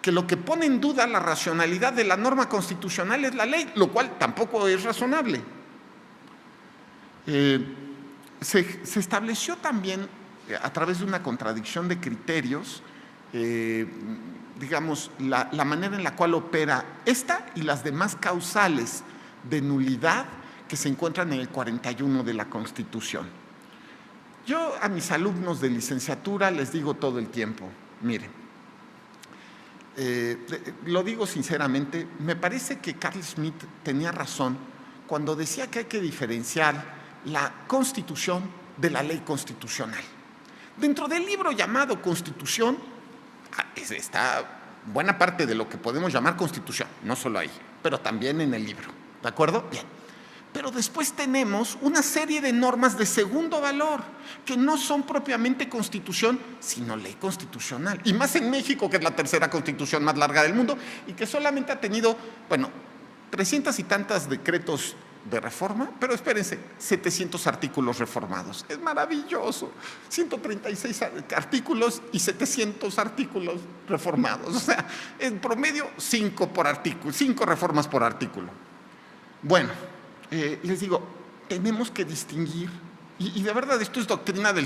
que lo que pone en duda la racionalidad de la norma constitucional es la ley, lo cual tampoco es razonable. Se estableció también, a través de una contradicción de criterios, digamos, la manera en la cual opera esta y las demás causales de nulidad que se encuentran en el 41 de la Constitución. Yo a mis alumnos de licenciatura les digo todo el tiempo, miren, lo digo sinceramente, me parece que Carl Schmitt tenía razón cuando decía que hay que diferenciar la Constitución de la ley constitucional. Dentro del libro llamado Constitución está buena parte de lo que podemos llamar Constitución, no solo ahí, pero también en el libro, ¿de acuerdo? Bien. Pero después tenemos una serie de normas de segundo valor que no son propiamente Constitución, sino ley constitucional. Y más en México, que es la tercera constitución más larga del mundo y que solamente ha tenido, 300 y tantos decretos de reforma, pero espérense, 700 artículos reformados. Es maravilloso. 136 artículos y 700 artículos reformados. O sea, en promedio 5 reformas por artículo. Bueno, les digo, tenemos que distinguir, y de verdad esto es doctrina de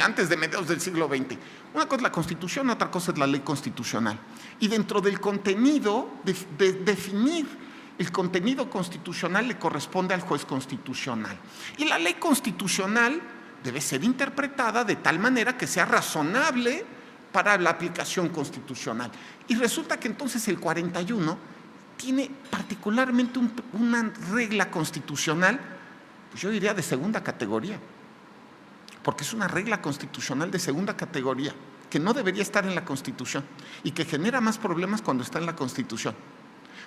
antes de mediados del siglo XX. Una cosa es la Constitución, otra cosa es la ley constitucional. Y dentro del contenido, de definir el contenido constitucional le corresponde al juez constitucional. Y la ley constitucional debe ser interpretada de tal manera que sea razonable para la aplicación constitucional. Y resulta que entonces el 41 tiene particularmente una regla constitucional, yo diría de segunda categoría, porque es una regla constitucional de segunda categoría que no debería estar en la Constitución y que genera más problemas cuando está en la Constitución,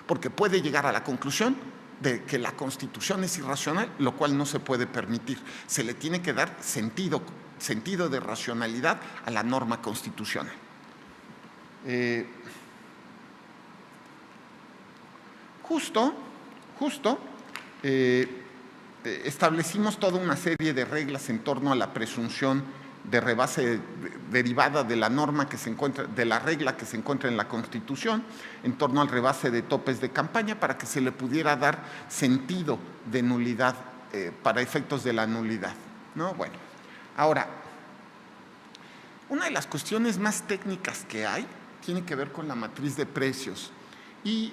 porque puede llegar a la conclusión de que la Constitución es irracional, lo cual no se puede permitir. Se le tiene que dar sentido de racionalidad a la norma constitucional. justo, establecimos toda una serie de reglas en torno a la presunción de rebase derivada de la norma que se encuentra, de la regla que se encuentra en la Constitución, en torno al rebase de topes de campaña, para que se le pudiera dar sentido de nulidad para efectos de la nulidad, ¿no? Bueno, ahora, una de las cuestiones más técnicas que hay tiene que ver con la matriz de precios. Y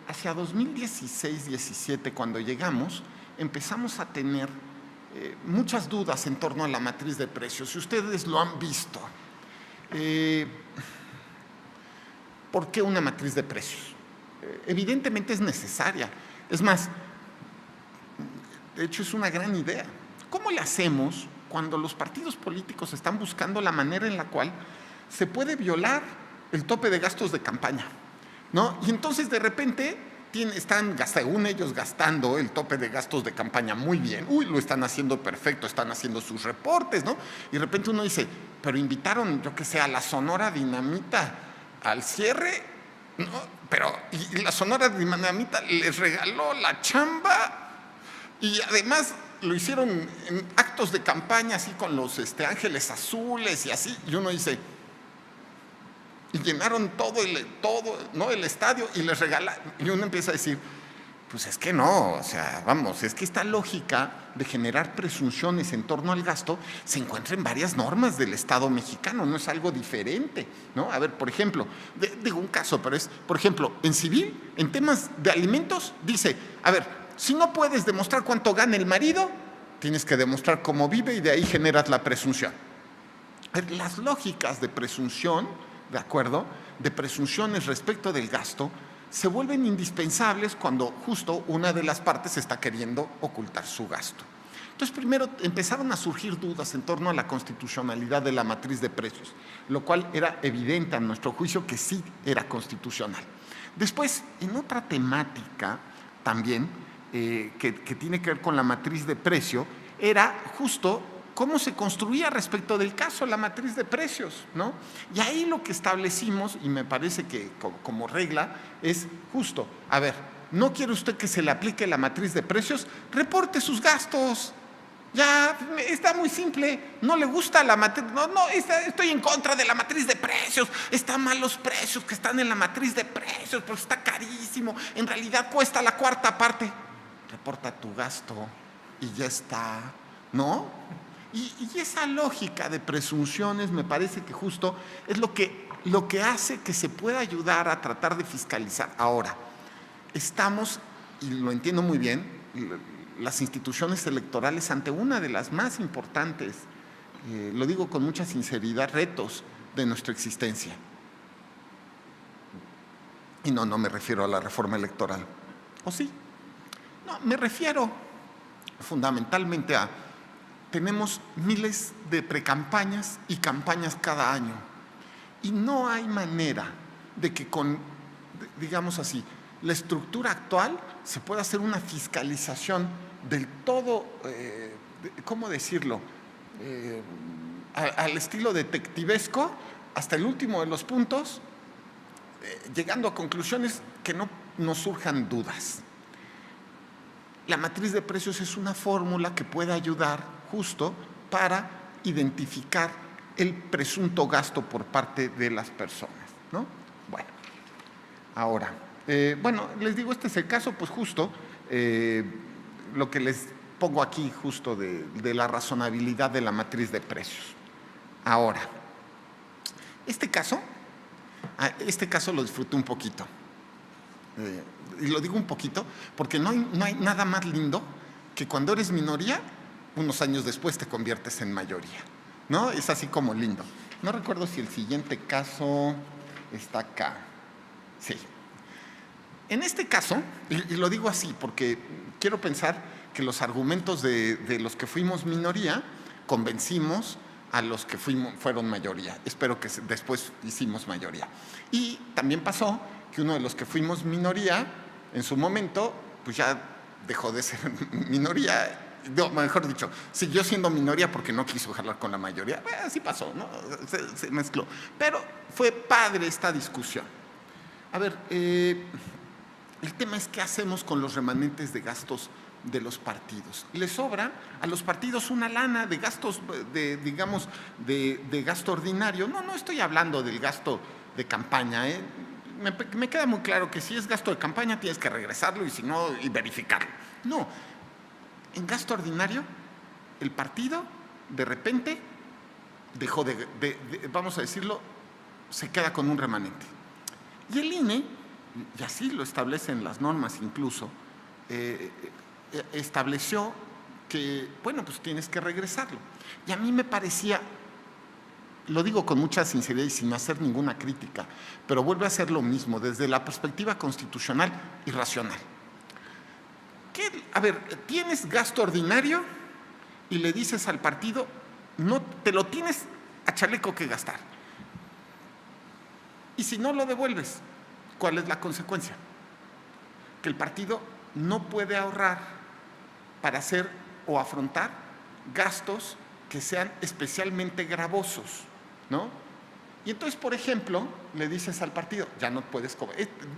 hacia 2016-17, cuando llegamos, empezamos a tener muchas dudas en torno a la matriz de precios. Si ustedes lo han visto, ¿por qué una matriz de precios? Evidentemente es necesaria. Es más, de hecho es una gran idea. ¿Cómo le hacemos cuando los partidos políticos están buscando la manera en la cual se puede violar el tope de gastos de campaña, ¿no? Y entonces de repente están según ellos gastando el tope de gastos de campaña muy bien. Uy, lo están haciendo perfecto, están haciendo sus reportes, ¿no? Y de repente uno dice, pero invitaron, yo que sé, a la Sonora Dinamita al cierre, ¿no? Pero y la Sonora Dinamita les regaló la chamba y además lo hicieron en actos de campaña así con los ángeles azules y así. Y uno dice, y llenaron todo, ¿no?, el estadio y les regalaron. Y uno empieza a decir, pues es que no, o sea, vamos, es que esta lógica de generar presunciones en torno al gasto se encuentra en varias normas del Estado mexicano, no es algo diferente, ¿no? A ver, por ejemplo, digo un caso, pero es, por ejemplo, en civil, en temas de alimentos, dice, a ver, si no puedes demostrar cuánto gana el marido, tienes que demostrar cómo vive y de ahí generas la presunción. Las lógicas de presunción, ¿de acuerdo?, de presunciones respecto del gasto, se vuelven indispensables cuando justo una de las partes está queriendo ocultar su gasto. Entonces, primero empezaron a surgir dudas en torno a la constitucionalidad de la matriz de precios, lo cual era evidente a nuestro juicio que sí era constitucional. Después, en otra temática también, que tiene que ver con la matriz de precio, era justo cómo se construía respecto del caso la matriz de precios, ¿no? Y ahí lo que establecimos, y me parece que como regla, es justo, a ver, ¿no quiere usted que se le aplique la matriz de precios? Reporte sus gastos. Ya, está muy simple. No le gusta la matriz, estoy en contra de la matriz de precios. Están mal los precios que están en la matriz de precios, porque está carísimo. En realidad cuesta la cuarta parte. Reporta tu gasto y ya está, ¿no? Y esa lógica de presunciones me parece que justo es lo que hace que se pueda ayudar a tratar de fiscalizar. Ahora, estamos, y lo entiendo muy bien, las instituciones electorales ante una de las más importantes, lo digo con mucha sinceridad, retos de nuestra existencia. Y no me refiero a la reforma electoral. ¿O sí? No, me refiero fundamentalmente a tenemos miles de precampañas y campañas cada año y no hay manera de que con, digamos así, la estructura actual se pueda hacer una fiscalización del todo, ¿cómo decirlo?, al estilo detectivesco hasta el último de los puntos, llegando a conclusiones que no nos surjan dudas. La matriz de precios es una fórmula que puede ayudar justo para identificar el presunto gasto por parte de las personas, ¿no? Bueno, ahora, les digo, este es el caso, pues justo, lo que les pongo aquí justo de la razonabilidad de la matriz de precios. Ahora, este caso lo disfruté un poquito. Y lo digo un poquito porque no hay nada más lindo que cuando eres minoría, unos años después te conviertes en mayoría, ¿no? Es así como lindo. No recuerdo si el siguiente caso está acá. Sí. En este caso, y lo digo así porque quiero pensar que los argumentos de los que fuimos minoría convencimos a los que fueron mayoría. Espero que después hicimos mayoría. Y también pasó que uno de los que fuimos minoría, en su momento, pues ya dejó de ser minoría. No, mejor dicho, siguió siendo minoría porque no quiso jalar con la mayoría. Así pasó, ¿no? Se mezcló. Pero fue padre esta discusión. A ver, El tema es qué hacemos con los remanentes de gastos de los partidos. Les sobra a los partidos una lana de gastos, digamos, de gasto ordinario. No estoy hablando del gasto de campaña, ¿eh? Me queda muy claro que si es gasto de campaña tienes que regresarlo y si no, y verificarlo. No, en gasto ordinario, el partido de repente dejó vamos a decirlo, se queda con un remanente. Y el INE, y así lo establecen las normas incluso, estableció que, bueno, pues tienes que regresarlo. Y a mí me parecía, lo digo con mucha sinceridad y sin hacer ninguna crítica, pero vuelve a ser lo mismo desde la perspectiva constitucional y racional. A ver, tienes gasto ordinario y le dices al partido, no te lo tienes a chaleco que gastar. Y si no lo devuelves, ¿cuál es la consecuencia? Que el partido no puede ahorrar para hacer o afrontar gastos que sean especialmente gravosos, ¿no? Y entonces, por ejemplo, le dices al partido, ya no puedes cobrar.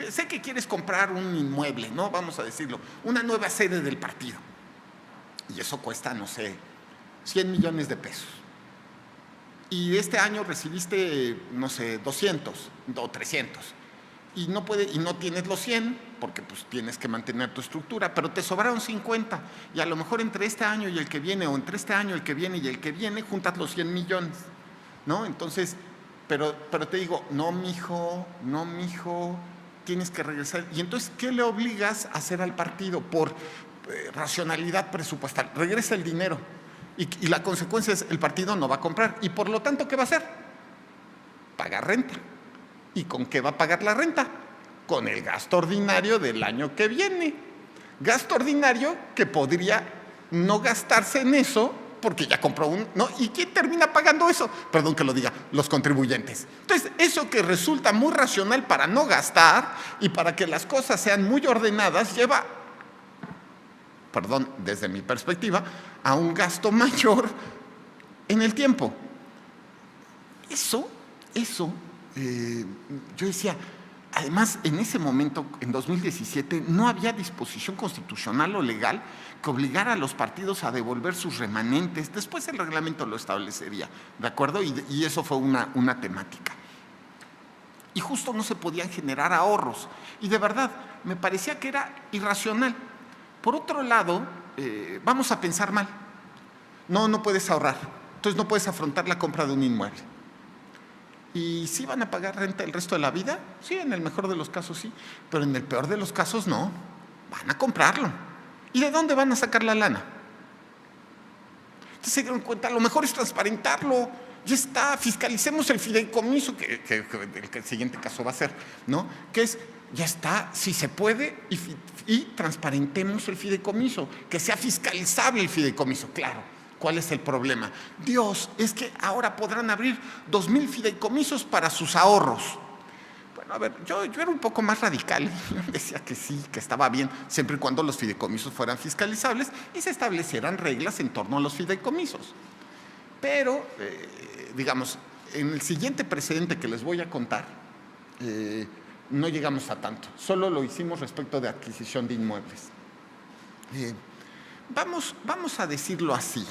Sé que quieres comprar un inmueble, ¿no? Vamos a decirlo, una nueva sede del partido. Y eso cuesta, no sé, 100 millones de pesos. Y este año recibiste, no sé, 200 o 300. Y no tienes los 100, porque pues tienes que mantener tu estructura, pero te sobraron 50. Y a lo mejor entre este año y el que viene, o entre este año, el que viene y el que viene, juntas los 100 millones, ¿no? Entonces, pero te digo, no, mijo, tienes que regresar. Y entonces, ¿qué le obligas a hacer al partido? Por racionalidad presupuestal. Regresa el dinero. Y la consecuencia es, el partido no va a comprar. Y por lo tanto, ¿qué va a hacer? Pagar renta. ¿Y con qué va a pagar la renta? Con el gasto ordinario del año que viene. Gasto ordinario que podría no gastarse en eso porque ya compró ¿no? ¿Y quién termina pagando eso? Perdón que lo diga, los contribuyentes. Entonces, eso que resulta muy racional para no gastar y para que las cosas sean muy ordenadas, lleva, perdón, desde mi perspectiva, a un gasto mayor en el tiempo. Eso, yo decía, además, en ese momento, en 2017, no había disposición constitucional o legal que obligara a los partidos a devolver sus remanentes. Después el reglamento lo establecería, ¿de acuerdo? Y eso fue una temática. Y justo no se podían generar ahorros. Y de verdad, me parecía que era irracional. Por otro lado, vamos a pensar mal. No puedes ahorrar. Entonces no puedes afrontar la compra de un inmueble. ¿Y sí van a pagar renta el resto de la vida? Sí, en el mejor de los casos sí, pero en el peor de los casos no. Van a comprarlo. ¿Y de dónde van a sacar la lana? Entonces se dieron cuenta, lo mejor es transparentarlo. Ya está, fiscalicemos el fideicomiso, que el siguiente caso va a ser, ¿no? Que es, ya está, si se puede, y transparentemos el fideicomiso, que sea fiscalizable el fideicomiso, claro. ¿Cuál es el problema? Dios, es que ahora podrán abrir 2,000 fideicomisos para sus ahorros. Bueno, a ver, yo era un poco más radical. Yo decía que sí, que estaba bien, siempre y cuando los fideicomisos fueran fiscalizables y se establecieran reglas en torno a los fideicomisos. Pero, digamos, en el siguiente precedente que les voy a contar, no llegamos a tanto. Solo lo hicimos respecto de adquisición de inmuebles. Vamos a decirlo así.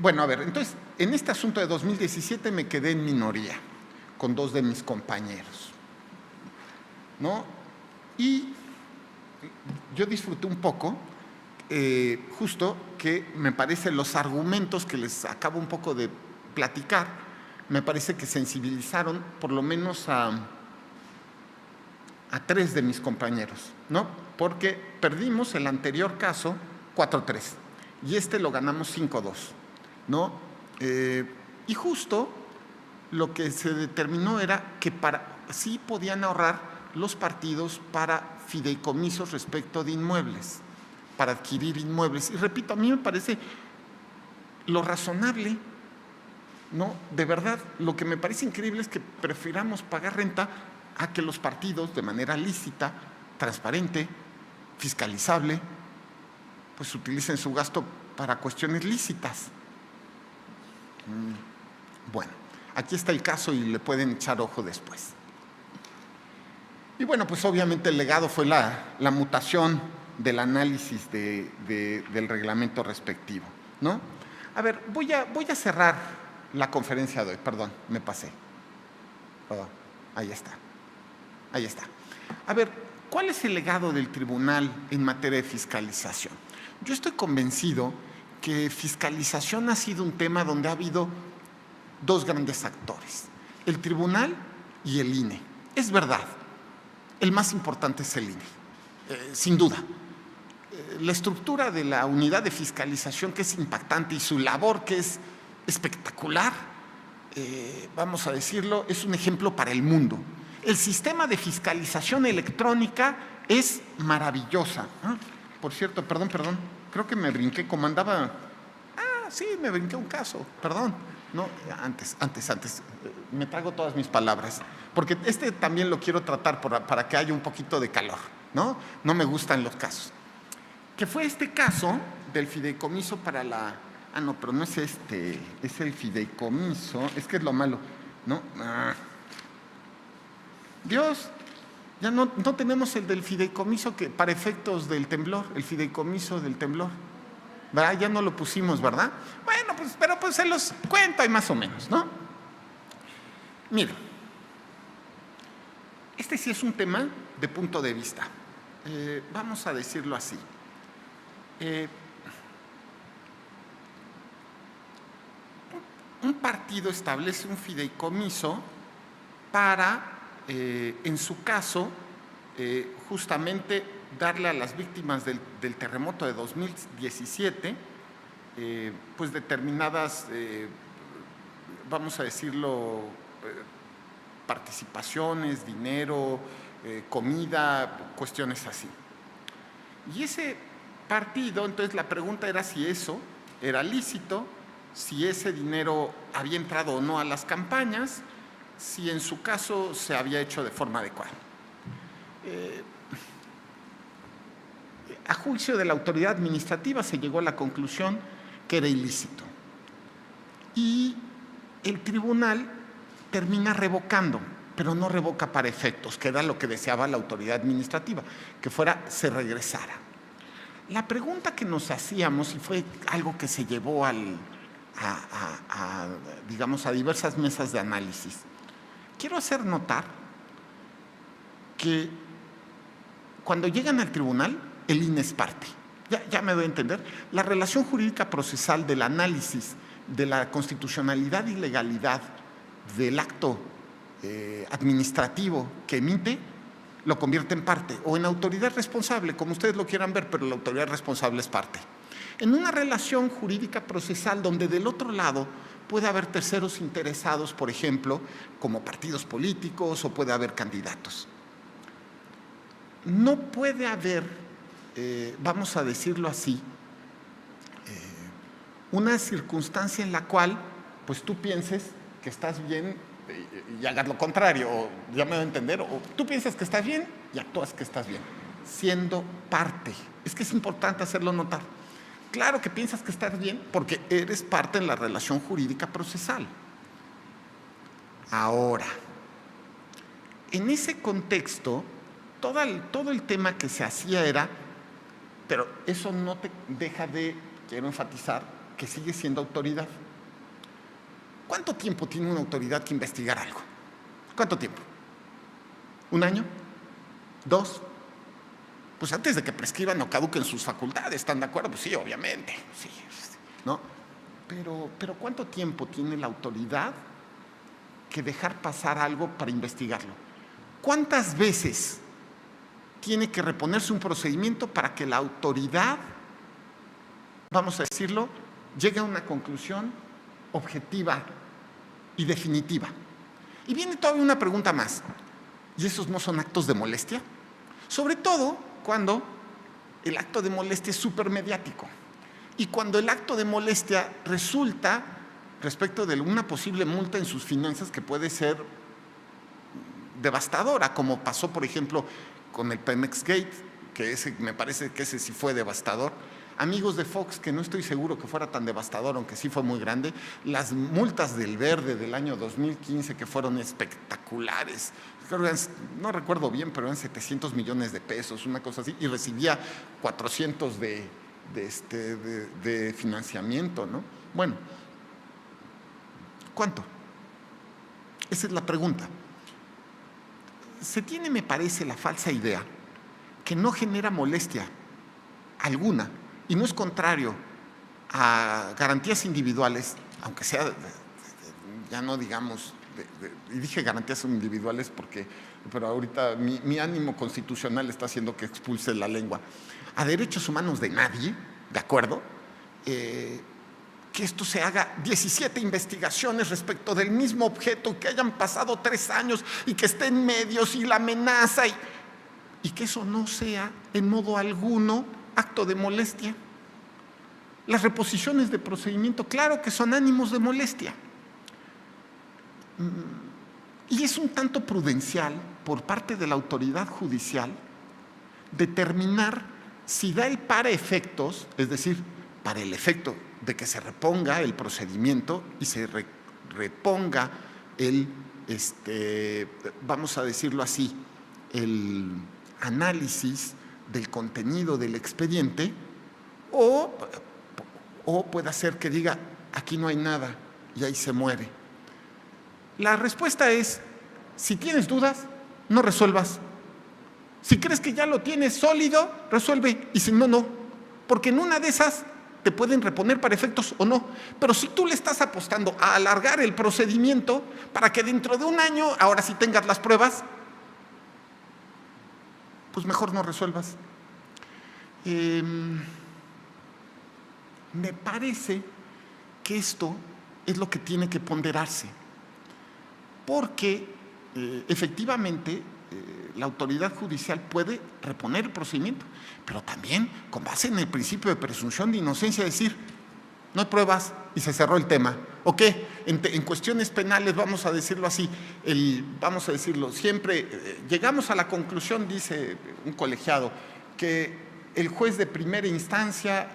Bueno, a ver, entonces, en este asunto de 2017 me quedé en minoría con 2 de mis compañeros, ¿no? Y yo disfruté un poco, justo que me parece los argumentos que les acabo un poco de platicar, me parece que sensibilizaron por lo menos a 3 de mis compañeros, ¿no? Porque perdimos el anterior caso 4-3 y este lo ganamos 5-2, ¿no? Y justo lo que se determinó era que sí podían ahorrar los partidos para fideicomisos respecto de inmuebles, para adquirir inmuebles. Y repito, a mí me parece lo razonable, ¿no? De verdad, lo que me parece increíble es que prefiramos pagar renta a que los partidos, de manera lícita, transparente, fiscalizable, pues utilicen su gasto para cuestiones lícitas. Bueno, aquí está el caso y le pueden echar ojo después. Y bueno, pues obviamente el legado fue la mutación del análisis del reglamento respectivo, ¿no? A ver, voy a cerrar la conferencia de hoy. Perdón, me pasé. Perdón, ahí está. Ahí está. A ver, ¿cuál es el legado del tribunal en materia de fiscalización? Yo estoy convencido que fiscalización ha sido un tema donde ha habido dos grandes actores, el tribunal y el INE. Es verdad, el más importante es el INE, sin duda. La estructura de la unidad de fiscalización, que es impactante, y su labor, que es espectacular, vamos a decirlo, es un ejemplo para el mundo. El sistema de fiscalización electrónica es maravillosa. Por cierto, perdón, creo que me brinqué, como andaba... sí, me brinqué un caso, perdón. No, antes, me trago todas mis palabras, porque este también lo quiero tratar para que haya un poquito de calor, ¿no? No me gustan los casos. Que fue este caso del fideicomiso para la... no, pero no es este, es el fideicomiso, es que es lo malo, ¿no? Dios, ya no tenemos el del fideicomiso que para efectos del temblor, el fideicomiso del temblor, ¿verdad? Ya no lo pusimos, ¿verdad? Bueno, pues, pero pues se los cuento ahí más o menos, ¿no? Miren, este sí es un tema de punto de vista. Vamos a decirlo así. Un partido establece un fideicomiso para, en su caso, justamente darle a las víctimas del terremoto de 2017, pues determinadas, vamos a decirlo, participaciones, dinero, comida, cuestiones así. Y ese partido, entonces la pregunta era si eso era lícito, si ese dinero había entrado o no a las campañas, si en su caso se había hecho de forma adecuada. A juicio de la autoridad administrativa se llegó a la conclusión que era ilícito. Y el tribunal termina revocando, pero no revoca para efectos, que era lo que deseaba la autoridad administrativa, que se regresara. La pregunta que nos hacíamos, y fue algo que se llevó digamos, a diversas mesas de análisis, quiero hacer notar que cuando llegan al tribunal, el INE es parte. Ya me doy a entender. La relación jurídica procesal del análisis de la constitucionalidad y legalidad del acto administrativo que emite, lo convierte en parte o en autoridad responsable, como ustedes lo quieran ver, pero la autoridad responsable es parte. En una relación jurídica procesal donde del otro lado puede haber terceros interesados, por ejemplo, como partidos políticos, o puede haber candidatos. No puede haber, vamos a decirlo así, una circunstancia en la cual pues tú pienses que estás bien y hagas lo contrario, o ya me voy a entender, o tú piensas que estás bien y actúas que estás bien, siendo parte. Es que es importante hacerlo notar. Claro que piensas que estás bien porque eres parte en la relación jurídica procesal. Ahora, en ese contexto, todo el tema que se hacía era, pero eso no te deja de, quiero enfatizar, que sigue siendo autoridad. ¿Cuánto tiempo tiene una autoridad que investigar algo? ¿Cuánto tiempo? ¿Un año? ¿2? Pues antes de que prescriban o caduquen sus facultades, ¿están de acuerdo? Pues sí, obviamente, sí, ¿no? Pero ¿cuánto tiempo tiene la autoridad que dejar pasar algo para investigarlo? ¿Cuántas veces tiene que reponerse un procedimiento para que la autoridad, vamos a decirlo, llegue a una conclusión objetiva y definitiva? Y viene todavía una pregunta más. ¿Y esos no son actos de molestia? Sobre todo cuando el acto de molestia es súper mediático. Y cuando el acto de molestia resulta respecto de una posible multa en sus finanzas que puede ser devastadora, como pasó, por ejemplo, con el Pemex Gate, que me parece que ese sí fue devastador. amigos de Fox, que no estoy seguro que fuera tan devastador, aunque sí fue muy grande, las multas del Verde del año 2015 que fueron espectaculares. Creo que no recuerdo bien, pero eran 700 millones de pesos, una cosa así, y recibía 400 de financiamiento, ¿no? Bueno, ¿cuánto? Esa es la pregunta. Se tiene, me parece, la falsa idea que no genera molestia alguna y no es contrario a garantías individuales, aunque sea, ya no digamos, y dije garantías individuales pero ahorita mi ánimo constitucional está haciendo que expulse la lengua, a derechos humanos de nadie, ¿de acuerdo? Que esto se haga 17 investigaciones respecto del mismo objeto, que hayan pasado 3 años y que esté en medios y la amenaza y que eso no sea en modo alguno acto de molestia. Las reposiciones de procedimiento, claro que son ánimos de molestia. Y es un tanto prudencial por parte de la autoridad judicial determinar si da el para efectos, es decir, para el efecto de que se reponga el procedimiento y se reponga vamos a decirlo así, el análisis del contenido del expediente, o puede ser que diga, aquí no hay nada y ahí se muere. La respuesta es, si tienes dudas, no resuelvas. Si crees que ya lo tienes sólido, resuelve, y si no, no. Porque en una de esas te pueden reponer para efectos o no. Pero si tú le estás apostando a alargar el procedimiento para que dentro de un año, ahora sí tengas las pruebas, pues mejor no resuelvas. Me parece que esto es lo que tiene que ponderarse, porque efectivamente la autoridad judicial puede reponer el procedimiento, pero también con base en el principio de presunción de inocencia decir, no hay pruebas y se cerró el tema. ¿O qué? En cuestiones penales, vamos a decirlo así, siempre llegamos a la conclusión, dice un colegiado, que el juez de primera instancia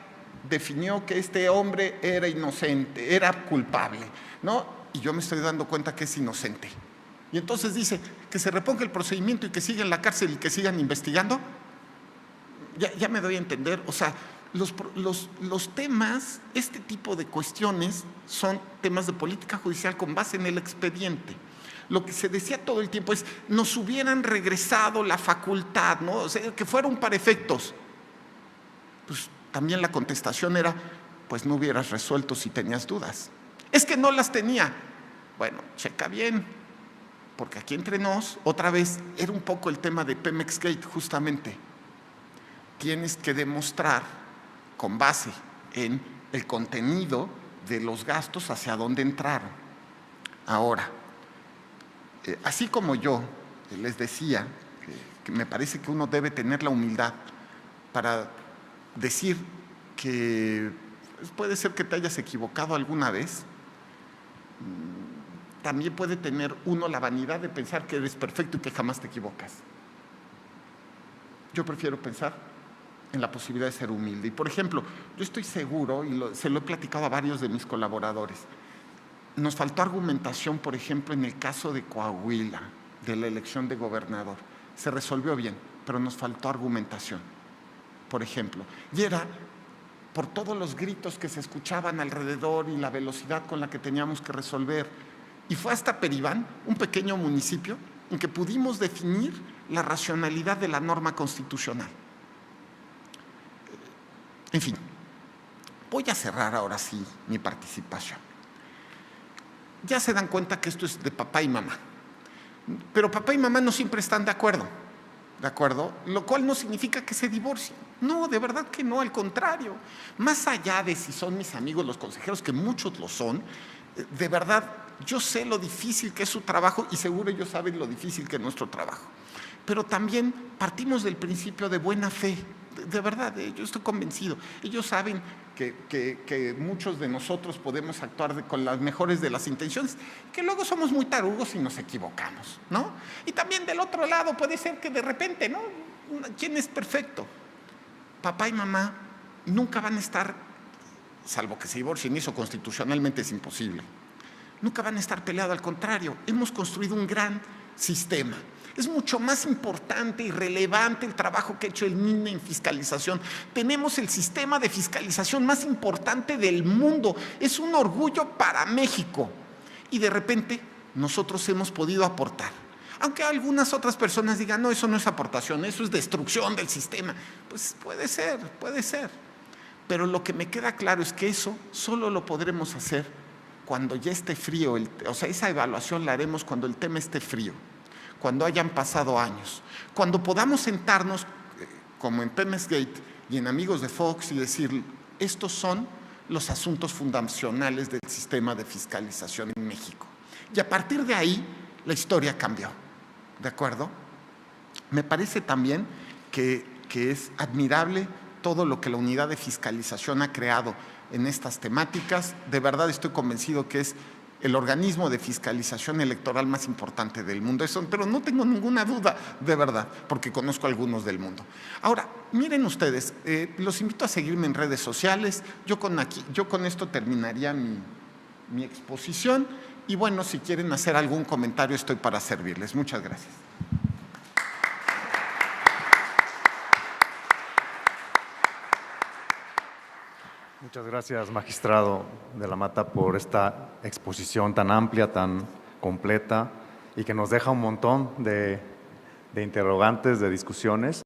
definió que este hombre era inocente, era culpable, ¿no? Y yo me estoy dando cuenta que es inocente. Y entonces dice que se reponga el procedimiento y que siga en la cárcel y que sigan investigando. Ya me doy a entender. O sea, los temas, este tipo de cuestiones son temas de política judicial con base en el expediente. Lo que se decía todo el tiempo es, nos hubieran regresado la facultad, ¿no? O sea, que fuera un para efectos. Pues también la contestación era, pues no hubieras resuelto si tenías dudas. Es que no las tenía. Bueno, checa bien, porque aquí entre nos, otra vez, era un poco el tema de Pemex Gate, justamente. Tienes que demostrar, con base en el contenido de los gastos, hacia dónde entraron. Ahora, así como yo les decía, que me parece que uno debe tener la humildad para decir que puede ser que te hayas equivocado alguna vez, también puede tener uno la vanidad de pensar que eres perfecto y que jamás te equivocas. Yo prefiero pensar en la posibilidad de ser humilde. Y, por ejemplo, yo estoy seguro, y se lo he platicado a varios de mis colaboradores, nos faltó argumentación, por ejemplo, en el caso de Coahuila, de la elección de gobernador. Se resolvió bien, pero nos faltó argumentación, por ejemplo. Y era por todos los gritos que se escuchaban alrededor y la velocidad con la que teníamos que resolver. Y fue hasta Peribán, un pequeño municipio, en que pudimos definir la racionalidad de la norma constitucional. En fin, voy a cerrar ahora sí mi participación. Ya se dan cuenta que esto es de papá y mamá, pero papá y mamá no siempre están de acuerdo, lo cual no significa que se divorcien. No, de verdad que no, al contrario. Más allá de si son mis amigos los consejeros, que muchos lo son, de verdad, yo sé lo difícil que es su trabajo y seguro ellos saben lo difícil que es nuestro trabajo. Pero también partimos del principio de buena fe. De verdad, yo estoy convencido. Ellos saben que muchos de nosotros podemos actuar con las mejores de las intenciones, que luego somos muy tarugos y nos equivocamos, ¿no? Y también del otro lado puede ser que de repente, ¿no? ¿Quién es perfecto? Papá y mamá nunca van a estar, salvo que se divorcien, eso constitucionalmente es imposible, nunca van a estar peleados, al contrario, hemos construido un gran sistema. Es mucho más importante y relevante el trabajo que ha hecho el INE en fiscalización. Tenemos el sistema de fiscalización más importante del mundo. Es un orgullo para México. Y de repente nosotros hemos podido aportar. Aunque algunas otras personas digan, no, eso no es aportación, eso es destrucción del sistema. Pues puede ser, puede ser. Pero lo que me queda claro es que eso solo lo podremos hacer cuando ya esté frío. O sea, esa evaluación la haremos cuando el tema esté frío, cuando hayan pasado años, cuando podamos sentarnos, como en Pemex Gate y en Amigos de Fox, y decir, estos son los asuntos fundacionales del sistema de fiscalización en México. Y a partir de ahí, la historia cambió, ¿de acuerdo? Me parece también que es admirable todo lo que la unidad de fiscalización ha creado en estas temáticas. De verdad estoy convencido que es el organismo de fiscalización electoral más importante del mundo. Eso, pero no tengo ninguna duda, de verdad, porque conozco a algunos del mundo. Ahora, miren ustedes, los invito a seguirme en redes sociales. Yo con esto terminaría mi exposición. Y bueno, si quieren hacer algún comentario, estoy para servirles. Muchas gracias. Muchas gracias, magistrado de la Mata, por esta exposición tan amplia, tan completa y que nos deja un montón de interrogantes, de discusiones.